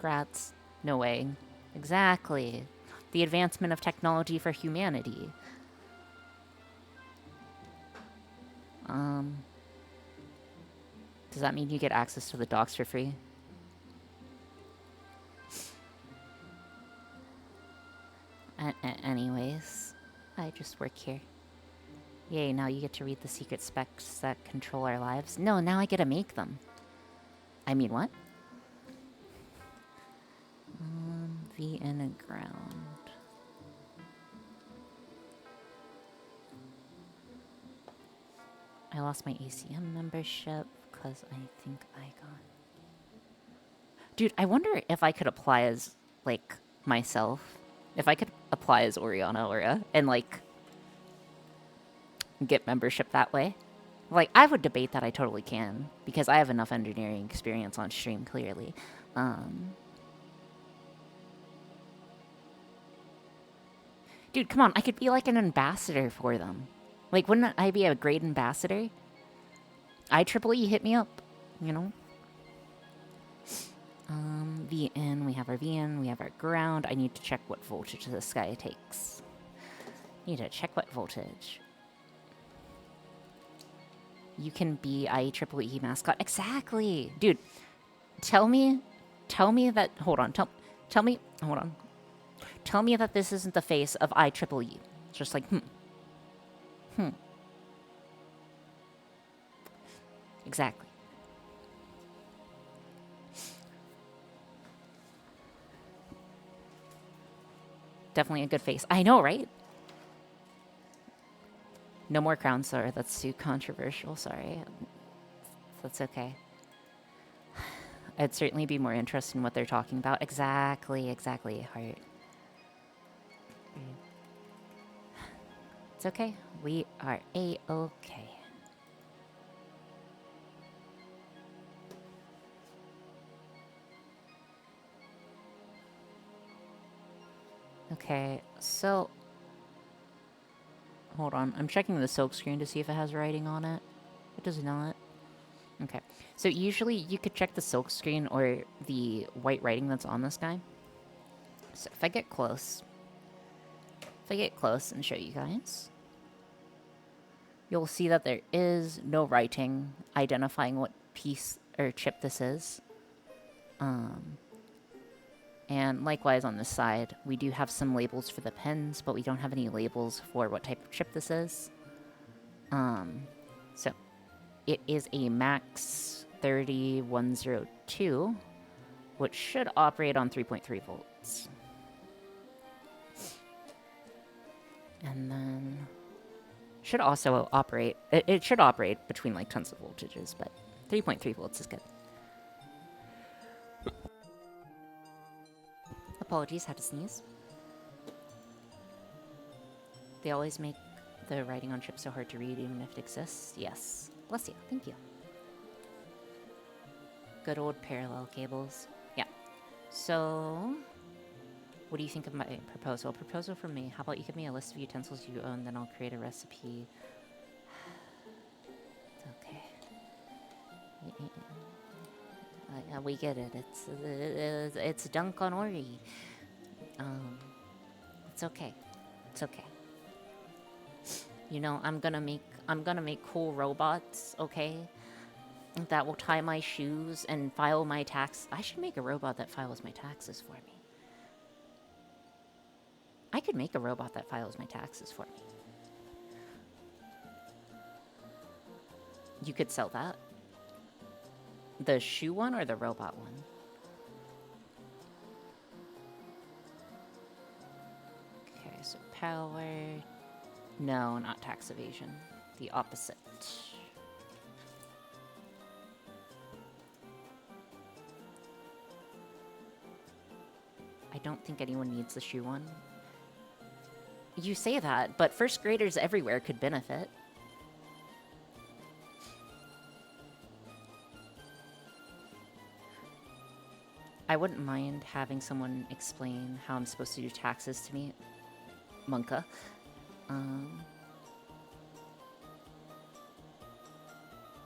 Grats. No way. Exactly. The advancement of technology for humanity. Does that mean you get access to the docs for free? Anyways, I just work here. Yay, now you get to read the secret specs that control our lives. No, now I get to make them. I mean, what? VN and ground. I lost my ACM membership because I think I got... Dude, I wonder if I could apply as, like, myself. If I could apply as Oriana Aura and, like, get membership that way. Like, I would debate that I totally can, because I have enough engineering experience on stream, clearly. Dude, come on, I could be like an ambassador for them. Like, wouldn't I be a great ambassador? IEEE, hit me up, you know? VN, we have our VN, we have our ground. I need to check what voltage this guy takes. Need to check what voltage. You can be IEEE mascot. Exactly. Dude, tell me that, hold on, tell me, hold on. Tell me that this isn't the face of IEEE. Just like, exactly. Definitely a good face. I know, right? No more crown star. That's too controversial. Sorry. That's okay. I'd certainly be more interested in what they're talking about. Exactly, exactly. Heart. It's okay. We are A-okay. Okay, so... Hold on. I'm checking the silk screen to see if it has writing on it. It does not. Okay. So usually you could check the silk screen or the white writing that's on this guy. So if I get close... If I get close and show you guys... You'll see that there is no writing identifying what piece or chip this is. And likewise on this side, we do have some labels for the pins, but we don't have any labels for what type of chip this is. So it is a Max 30102, which should operate on 3.3 volts. And then should also operate, it should operate between like tons of voltages, but 3.3 volts is good. Apologies, had to sneeze. They always make the writing on chips so hard to read, even if it exists. Yes. Bless you. Thank you. Good old parallel cables. Yeah. So, what do you think of my proposal? Proposal from me. How about you give me a list of utensils you own, then I'll create a recipe. Okay. We get it. It's dunk on Ori. It's okay. It's okay. You know, I'm gonna make cool robots, okay? That will tie my shoes and file my tax. I should make a robot that files my taxes for me. I could make a robot that files my taxes for me. You could sell that. The shoe one or the robot one? Okay, so power... No, not tax evasion. The opposite. I don't think anyone needs the shoe one. You say that, but first graders everywhere could benefit. I wouldn't mind having someone explain how I'm supposed to do taxes to me. Monka.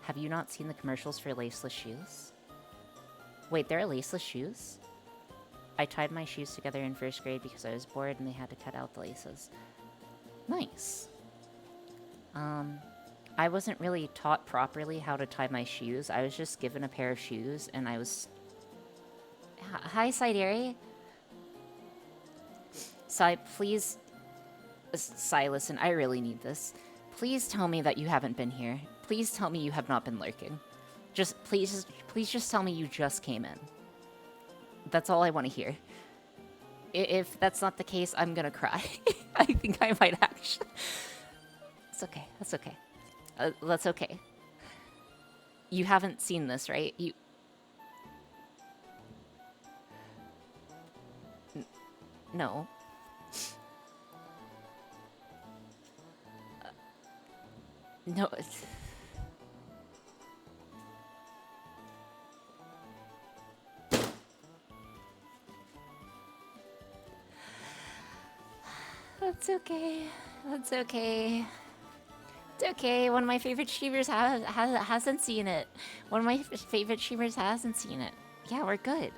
Have you not seen the commercials for laceless shoes? Wait, there are laceless shoes? I tied my shoes together in first grade because I was bored and they had to cut out the laces. Nice. I wasn't really taught properly how to tie my shoes. I was just given a pair of shoes and I was... Hi, Sideri. Sai, please... Sai, listen, I really need this. Please tell me that you haven't been here. Please tell me you have not been lurking. Please just tell me you just came in. That's all I want to hear. If that's not the case, I'm gonna cry. I think I might actually... It's okay, that's okay. That's okay. You haven't seen this, right? No. No, it's... That's okay. That's okay. It's okay. One of my favorite streamers hasn't seen it. One of my favorite streamers hasn't seen it. Yeah, we're good.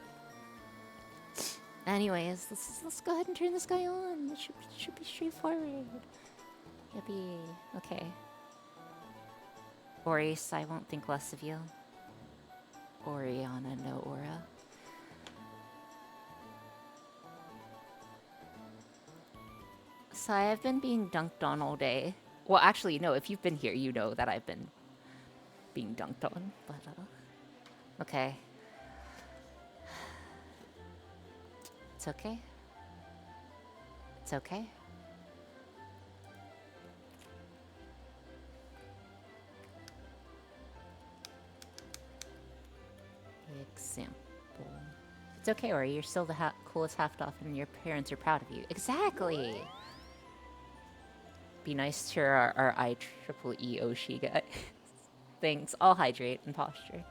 Anyways, let's go ahead and turn this guy on. It should be straightforward. Yippee. Okay. Orius, I won't think less of you. Oriana no Aura. So I've been being dunked on all day. Well, actually, no, if you've been here, you know that I've been being dunked on. But, okay. It's okay. It's okay. Example. It's okay, Ori. You're still the coolest half-elf and your parents are proud of you. Exactly! Be nice to our IEEE Oshi guy. Thanks. I'll hydrate and posture.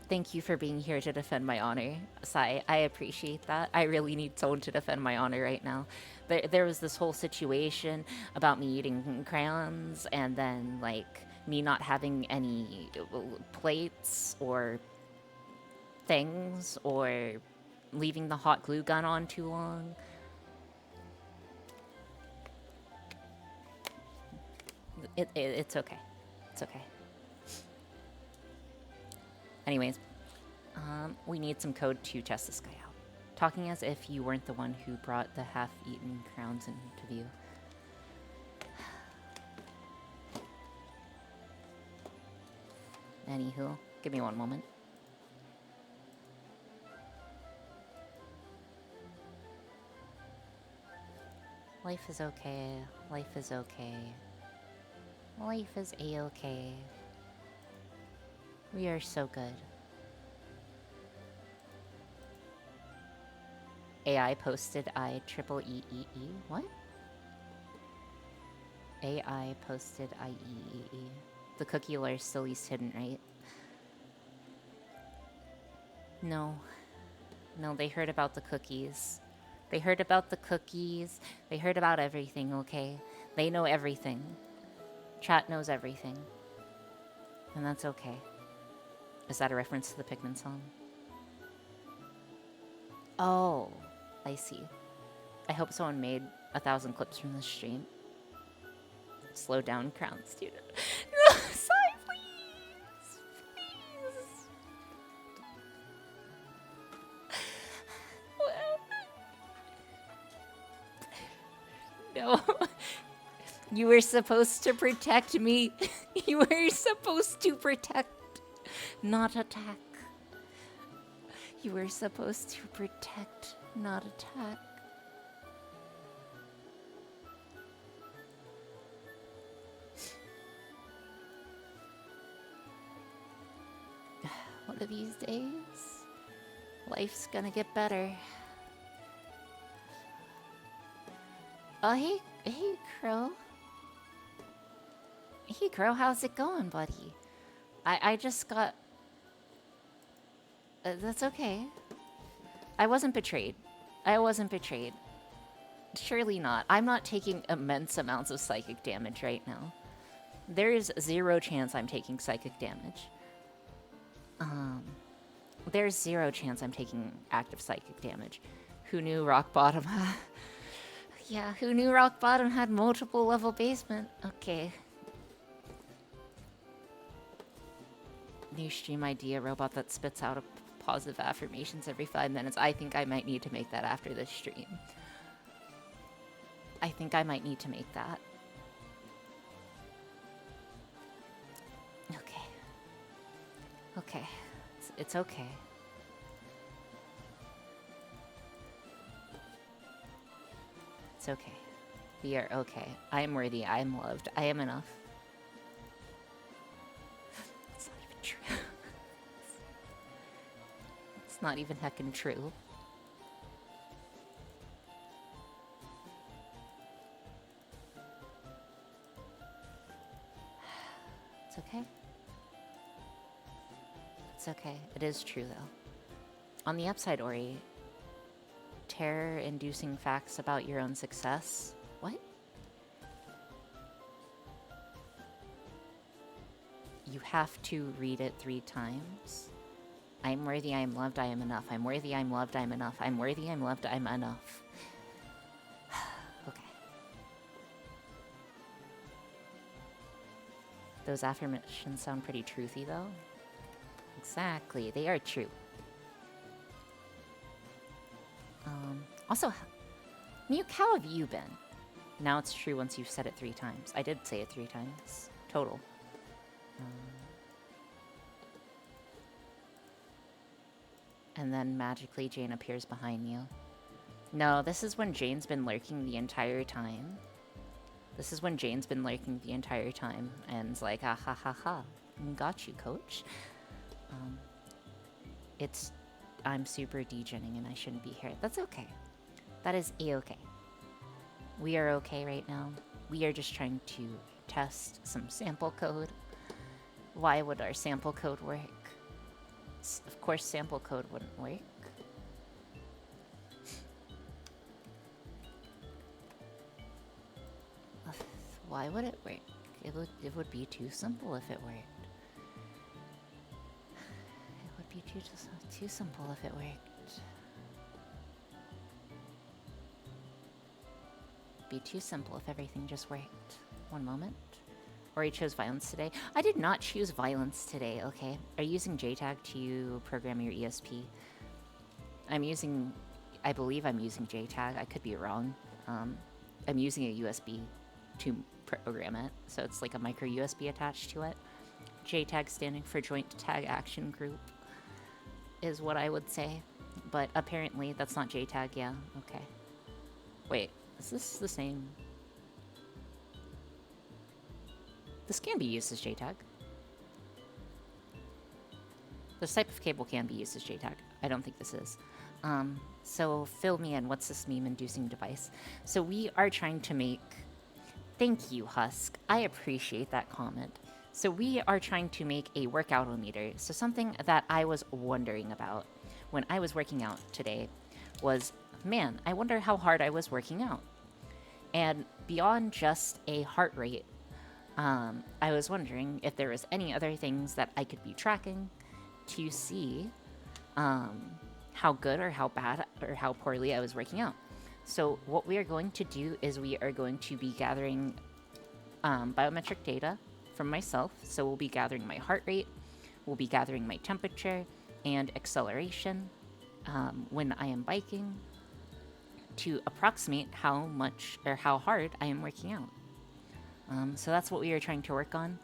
Thank you for being here to defend my honor, Sai. I appreciate that. I really need someone to defend my honor right now. There was this whole situation about me eating crayons and then, like, me not having any plates or things or leaving the hot glue gun on too long. It's okay. It's okay. Anyways, we need some code to test this guy out. Talking as if you weren't the one who brought the half-eaten crowns into view. Anywho, give me one moment. Life is okay. Life is okay. Life is a-okay. We are so good. AI posted IEEE. What? AI posted IEEE. The cookie lore is still least hidden, right? No. No, they heard about the cookies. They heard about the cookies. They heard about everything, okay? They know everything. Chat knows everything. And that's okay. Is that a reference to the Pikmin song? Oh, I see. I hope someone made 1,000 clips from this stream. Slow down, Crown Student. No, sorry, please. Please. No. You were supposed to protect me. You were supposed to protect, not attack. You were supposed to protect, not attack. One of these days, life's gonna get better. Oh, hey, Crow. Hey, Crow, how's it going, buddy? I just got... that's okay. I wasn't betrayed. I wasn't betrayed. Surely not. I'm not taking immense amounts of psychic damage right now. There is 0 chance I'm taking psychic damage. There's 0 chance I'm taking active psychic damage. Who knew Rock Bottom? Yeah, who knew Rock Bottom had multiple level basement? Okay. New stream idea, robot that spits out positive affirmations every 5 minutes. I think I might need to make that after this stream. I think I might need to make that. Okay. Okay. It's okay. It's okay. We are okay. I am worthy. I am loved. I am enough. It's not even true. It's not even heckin' true. It's okay. It's okay. It is true, though. On the upside, Ori, terror-inducing facts about your own success. What? You have to read it 3 times. I'm worthy, I am loved, I am enough. I'm worthy, I'm loved, I'm enough. I'm worthy, I'm loved, I'm enough. Okay. Those affirmations sound pretty truthy, though. Exactly, they are true. Also, Mewk, how have you been? Now it's true once you've said it 3 times. I did say it 3 times. Total. And then magically Jane appears behind you. No, this is when Jane's been lurking the entire time. This is when Jane's been lurking the entire time. And it's like, ah ha ha ha. Got you, coach. I'm super degening and I shouldn't be here. That's okay. That is a-okay. We are okay right now. We are just trying to test some sample code. Why would our sample code work? Of course sample code wouldn't work. Why would it work? It would be too simple if it worked. It would be too simple if it worked. Be too simple if everything just worked. One moment. Or you chose violence today. I did not choose violence today, okay? Are you using JTAG to program your ESP? I believe I'm using JTAG. I could be wrong. I'm using a USB to program it. So it's like a micro USB attached to it. JTAG standing for Joint Tag Action Group is what I would say. But apparently that's not JTAG, yeah, okay. Wait, is this the same? This can be used as JTAG. This type of cable can be used as JTAG. I don't think this is. So fill me in. What's this meme-inducing device? So we are trying to make... Thank you, Husk. I appreciate that comment. So we are trying to make a workout-o-meter. So something that I was wondering about when I was working out today was, man, I wonder how hard I was working out. And beyond just a heart rate, I was wondering if there was any other things that I could be tracking to see how good or how bad or how poorly I was working out. So what we are going to do is we are going to be gathering biometric data from myself. So we'll be gathering my heart rate, we'll be gathering my temperature and acceleration when I am biking to approximate how much or how hard I am working out. So that's what we are trying to work on.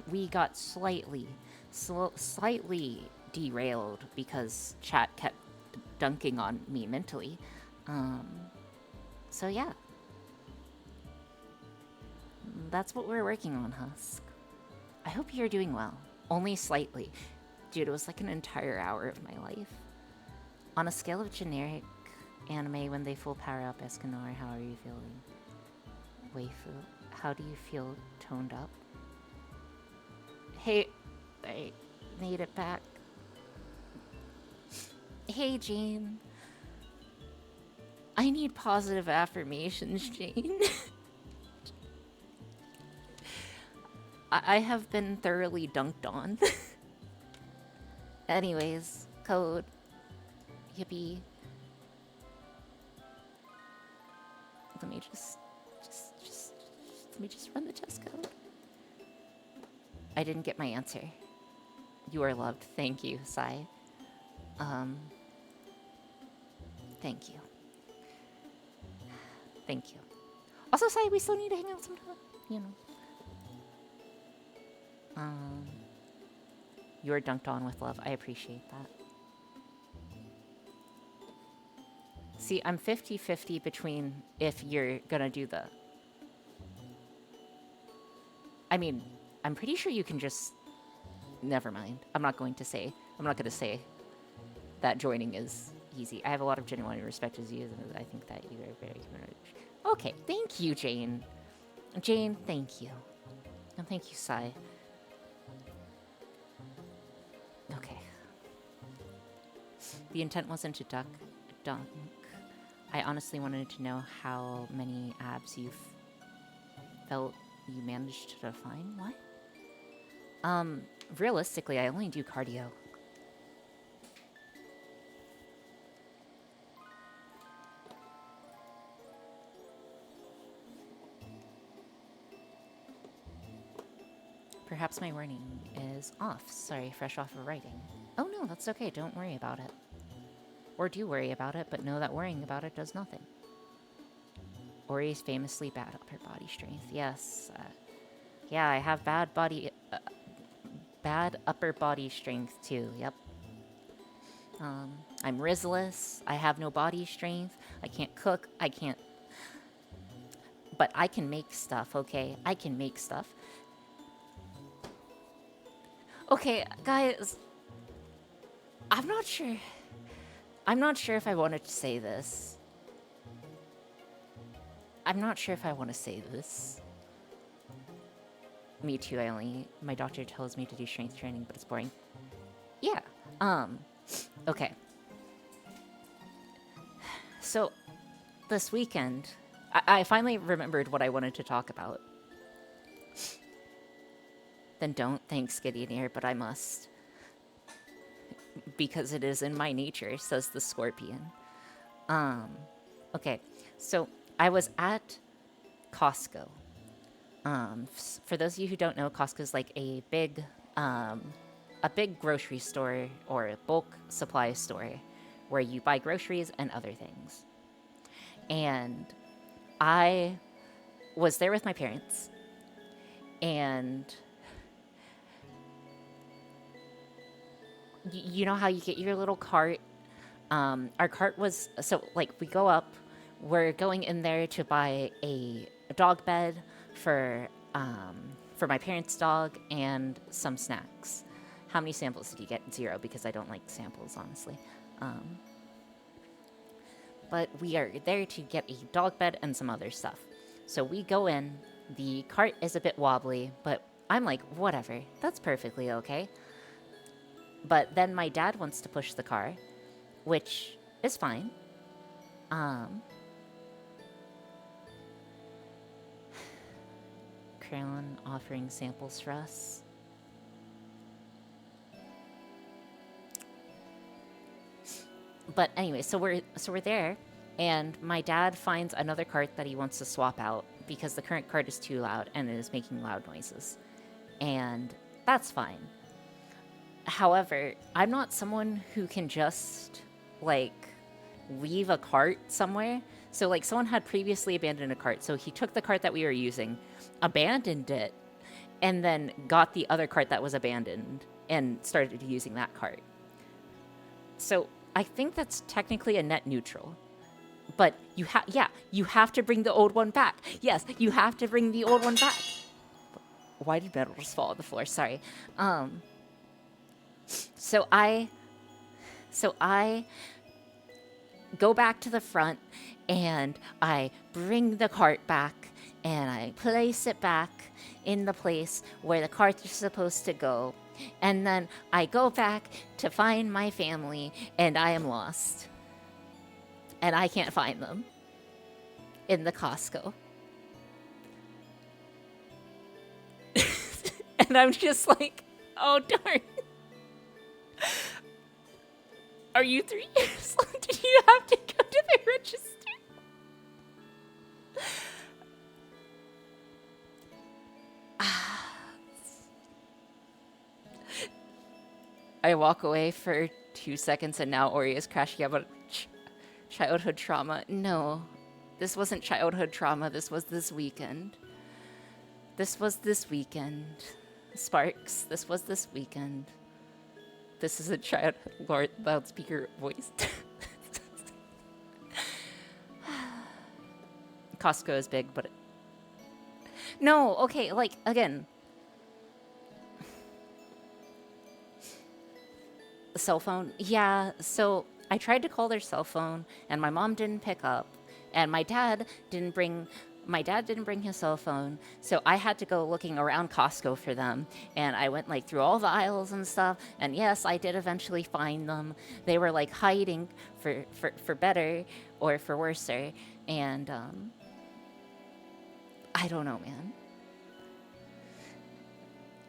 We got slightly derailed because chat kept dunking on me mentally. So yeah. That's what we're working on, Husk. I hope you're doing well. Only slightly. Dude, it was like an entire hour of my life. On a scale of generic anime when they full power up Escanor, how are you feeling? Waifu, how do you feel toned up? Hey, I made it back. Hey, Jane. I need positive affirmations, Jane. I have been thoroughly dunked on. Anyways, code. Yippee. Let me just run the test code. I didn't get my answer. You are loved. Thank you, Sai. Thank you. Thank you. Also, Sai, we still need to hang out sometime. You know. You're dunked on with love. I appreciate that. See, I'm 50-50 between if you're gonna do the... I mean, I'm pretty sure you can just... Never mind. I'm not gonna say that joining is easy. I have a lot of genuine respect as you, and I think that you are very human. Okay, thank you, Jane. Jane, thank you. And thank you, Sai. Okay. The intent wasn't to dunk. I honestly wanted to know how many abs you felt you managed to define. What? Realistically, I only do cardio. Perhaps my warning is off. Sorry, fresh off of writing. Oh no, that's okay. Don't worry about it. Or do worry about it, but know that worrying about it does nothing. Ori is famously bad upper body strength. Yes. Yeah, I have bad upper body strength too. Yep. I'm Rizless. I have no body strength. I can't cook. I can't. But I can make stuff, okay? I can make stuff. Okay, guys. I'm not sure. I'm not sure if I wanted to say this. I'm not sure if I want to say this. Me too, my doctor tells me to do strength training, but it's boring. Yeah, okay. So, this weekend, I finally remembered what I wanted to talk about. Then don't thank Skidioneer, but I must. Because it is in my nature, says the scorpion. Okay, so I was at Costco. For those of you who don't know, Costco is like a big grocery store or a bulk supply store where you buy groceries and other things. And I was there with my parents, and you know how you get your little cart? Our cart was, so like we go up, we're going in there to buy a dog bed for my parents' dog and some snacks. How many samples did you get? 0, because I don't like samples, honestly. But we are there to get a dog bed and some other stuff. So we go in, the cart is a bit wobbly, but I'm like, whatever, that's perfectly okay. But then my dad wants to push the car, which is fine. Krillin offering samples for us. But anyway, so we're there, and my dad finds another cart that he wants to swap out because the current cart is too loud and it is making loud noises. And that's fine. However, I'm not someone who can just, like, leave a cart somewhere. So, like, someone had previously abandoned a cart. So he took the cart that we were using, abandoned it, and then got the other cart that was abandoned and started using that cart. So I think that's technically a net neutral. But you have to bring the old one back. Yes, you have to bring the old one back. Why did metal just fall on the floor? Sorry. So I go back to the front and I bring the cart back and I place it back in the place where the cart is supposed to go. And then I go back to find my family and I am lost. And I can't find them in the Costco. And I'm just like, oh darn. Are you 3 years old? Did you have to go to the register? I walk away for 2 seconds and now Ori is crashing out about childhood trauma. No, this wasn't childhood trauma. This was this weekend. This was this weekend. Sparks, this was this weekend. This is a child Lord loudspeaker voice. Costco is big, but no, okay, like again. The cell phone? Yeah, so I tried to call their cell phone and my mom didn't pick up and my dad didn't bring his cell phone, so I had to go looking around Costco for them, and I went like through all the aisles and stuff, and yes, I did eventually find them. They were like hiding for better or for worser, and I don't know, man.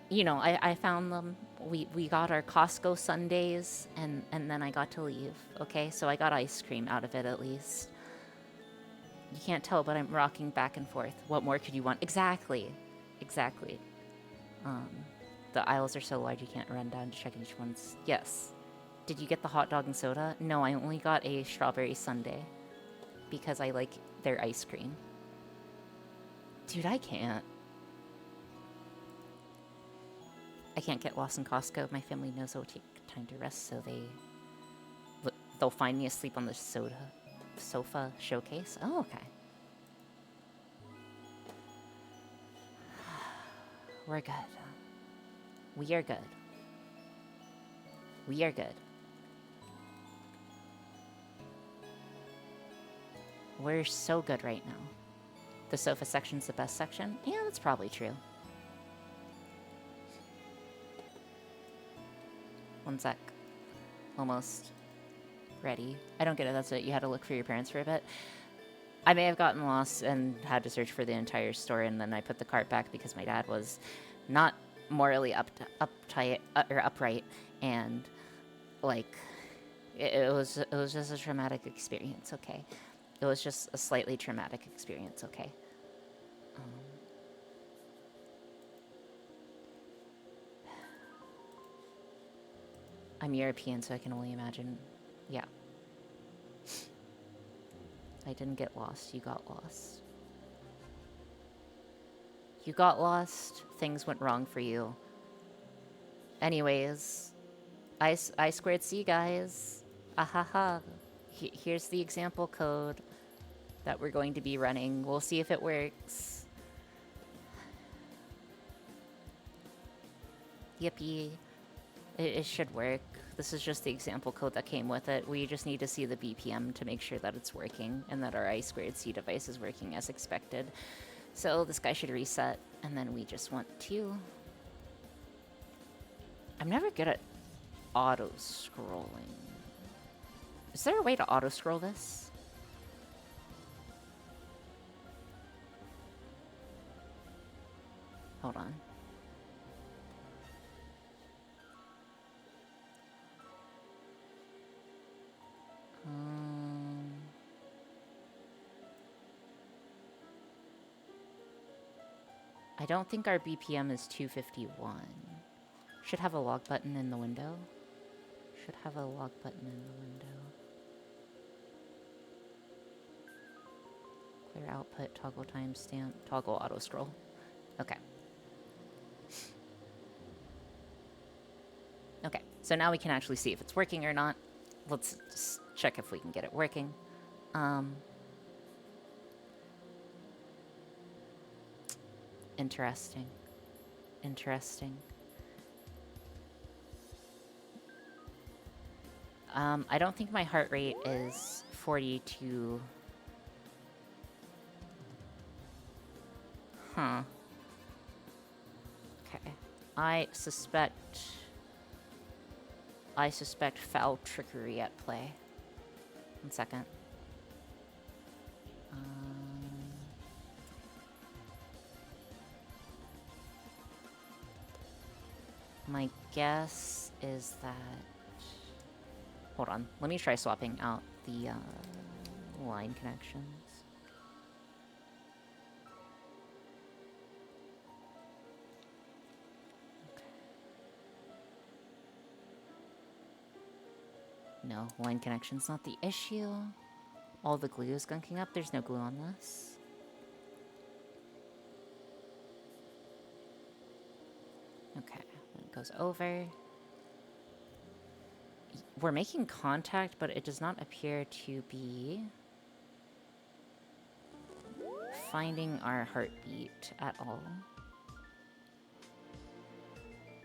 You know, I found them. We got our Costco sundaes, and then I got to leave, okay? So I got ice cream out of it at least. You can't tell, but I'm rocking back and forth. What more could you want? Exactly. The aisles are so wide you can't run down to check each one's. Yes. Did you get the hot dog and soda? No, I only got a strawberry sundae because I like their ice cream. Dude, I can't. I can't get lost in Costco. My family knows I'll take time to rest, so they'll find me asleep on the sofa showcase. Oh, okay. We're good. We are good. We are good. We're so good right now. The sofa section's the best section? Yeah, that's probably true. One sec. Almost ready. I don't get it. That's it. You had to look for your parents for a bit. I may have gotten lost and had to search for the entire store, and then I put the cart back because my dad was not morally upright, and like it was just a traumatic experience. Okay, it was just a slightly traumatic experience. Okay. I'm European, so I can only imagine. Yeah. I didn't get lost. You got lost. You got lost. Things went wrong for you. Anyways, I squared C, guys. Ahaha. Here's the example code that we're going to be running. We'll see if it works. Yippee. It should work. This is just the example code that came with it. We just need to see the BPM to make sure that it's working and that our I2C device is working as expected. So this guy should reset, and then we just want to... I'm never good at auto-scrolling. Is there a way to auto-scroll this? Hold on. I don't think our BPM is 251. Should have a log button in the window. Should have a log button in the window. Clear output, toggle timestamp, toggle auto scroll. Okay. Okay, so now we can actually see if it's working or not. Let's just check if we can get it working. Interesting. Interesting. I don't think my heart rate is 42. Huh. Okay. I suspect foul trickery at play. 1 second. My guess is that... Hold on. Let me try swapping out the line connections. Okay. No, line connection's not the issue. All the glue is gunking up. There's no glue on this. Okay, then it goes over. We're making contact, but it does not appear to be finding our heartbeat at all.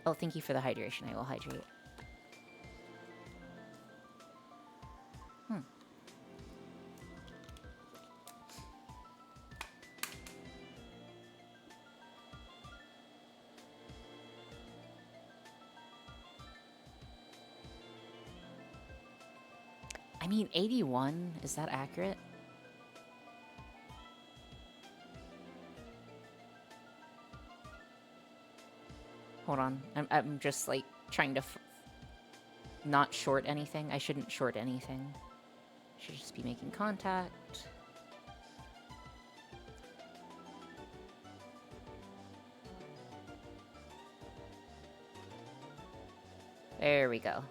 Oh, thank you for the hydration. I will hydrate. I mean, 81, is that accurate? Hold on, I'm just like trying to not short anything. I shouldn't short anything. Should just be making contact. There we go.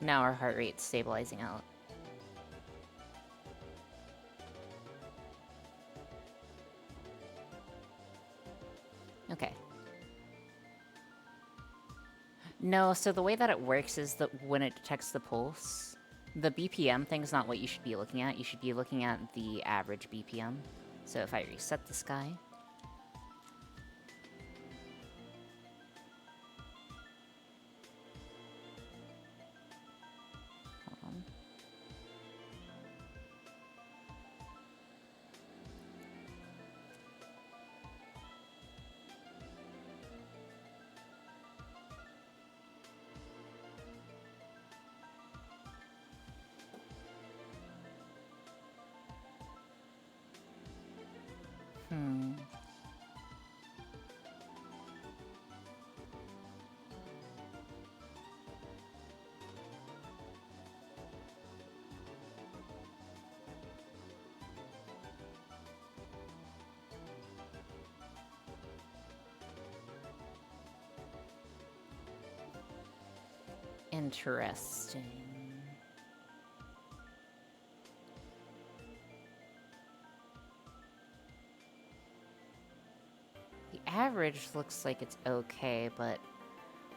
Now our heart rate's stabilizing out. Okay. No, so the way that it works is that when it detects the pulse, the BPM thing's not what you should be looking at. You should be looking at the average BPM. So if I reset the sky... Hold on. Interesting. The average looks like it's okay, but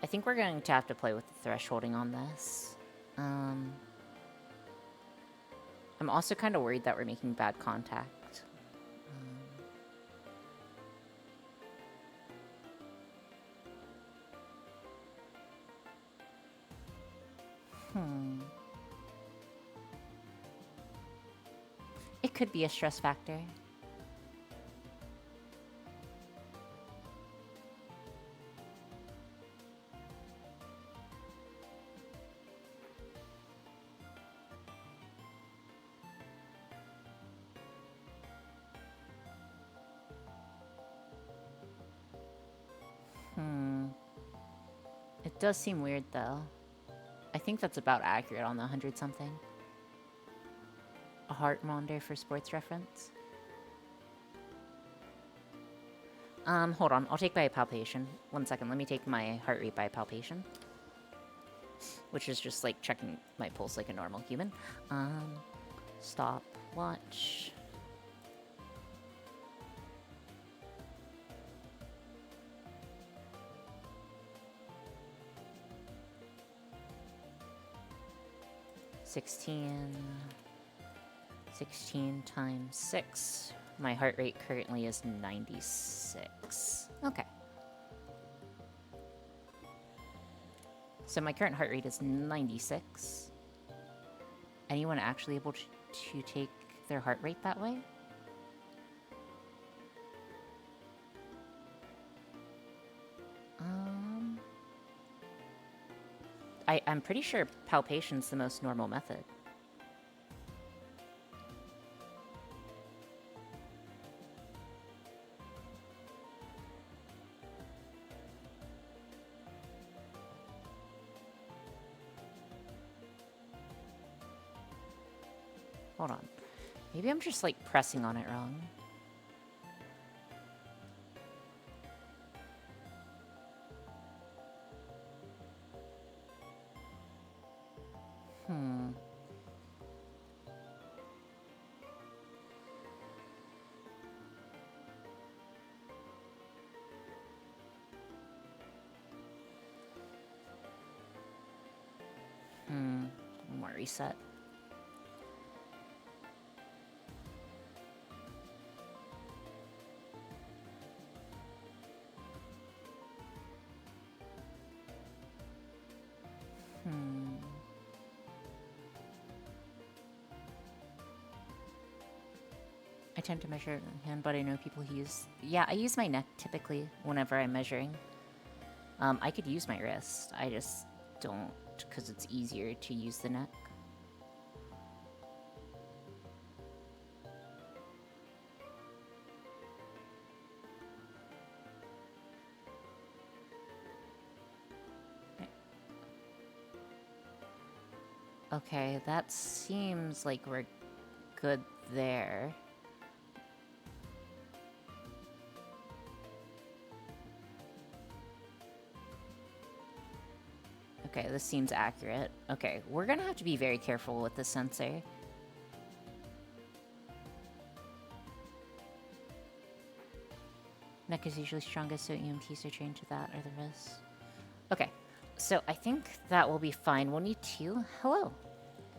I think we're going to have to play with the thresholding on this. I'm also kind of worried that we're making bad contact. It could be a stress factor. It does seem weird, though. I think that's about accurate on the 100-something. A heart monitor for sports reference. Hold on. I'll take by palpation. 1 second. Let me take my heart rate by palpation. Which is just, like, checking my pulse like a normal human. Stop. Watch. $16 times 6. My heart rate currently is 96. Okay. So my current heart rate is 96. Anyone actually able to take their heart rate that way? I'm pretty sure palpation's the most normal method. Hold on. Maybe I'm just, like, pressing on it wrong. More reset. I tend to measure hand, but I know people who use... Yeah, I use my neck typically whenever I'm measuring. I could use my wrist. I just don't, because it's easier to use the neck. Okay, that seems like we're good there. Okay, this seems accurate. Okay, we're gonna have to be very careful with this sensor. Mech is usually strongest, so EMTs are trained to that or the rest. Okay, so I think that will be fine. We'll need to... Hello.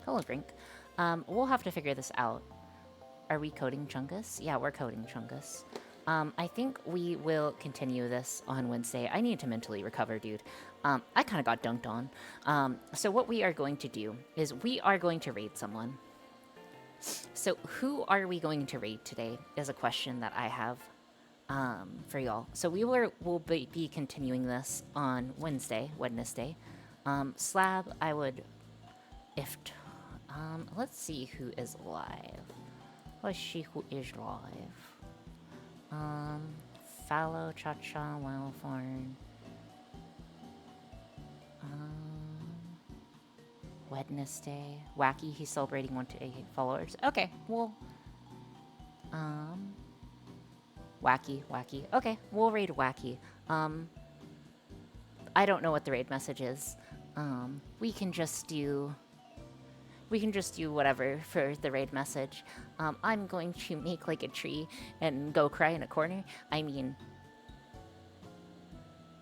Hello, Brink. We'll have to figure this out. Are we coding Chungus? Yeah, we're coding Chungus. I think we will continue this on Wednesday. I need to mentally recover, dude. I kind of got dunked on. So what we are going to do is we are going to raid someone. So who are we going to raid today is a question that I have for y'all. So we'll be continuing this on Wednesday. Slab, I would... let's see who is live. Let's see who is live. Fallow, Cha-Cha, Wildthorn. Wednesday. Wacky, he's celebrating 1 to 8 followers. Okay, well... Wacky. Okay, we'll raid Wacky. I don't know what the raid message is. We can just do whatever for the raid message. I'm going to make like a tree and go cry in a corner. I mean,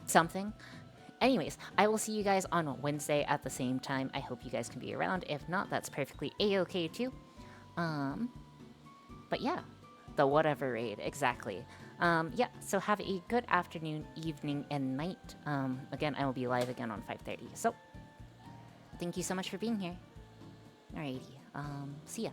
something. Anyways, I will see you guys on Wednesday at the same time. I hope you guys can be around. If not, that's perfectly a-okay too. But yeah, the whatever raid, exactly. Yeah, so have a good afternoon, evening, and night. Again, I will be live again on 5:30. So, thank you so much for being here. Alrighty, see ya.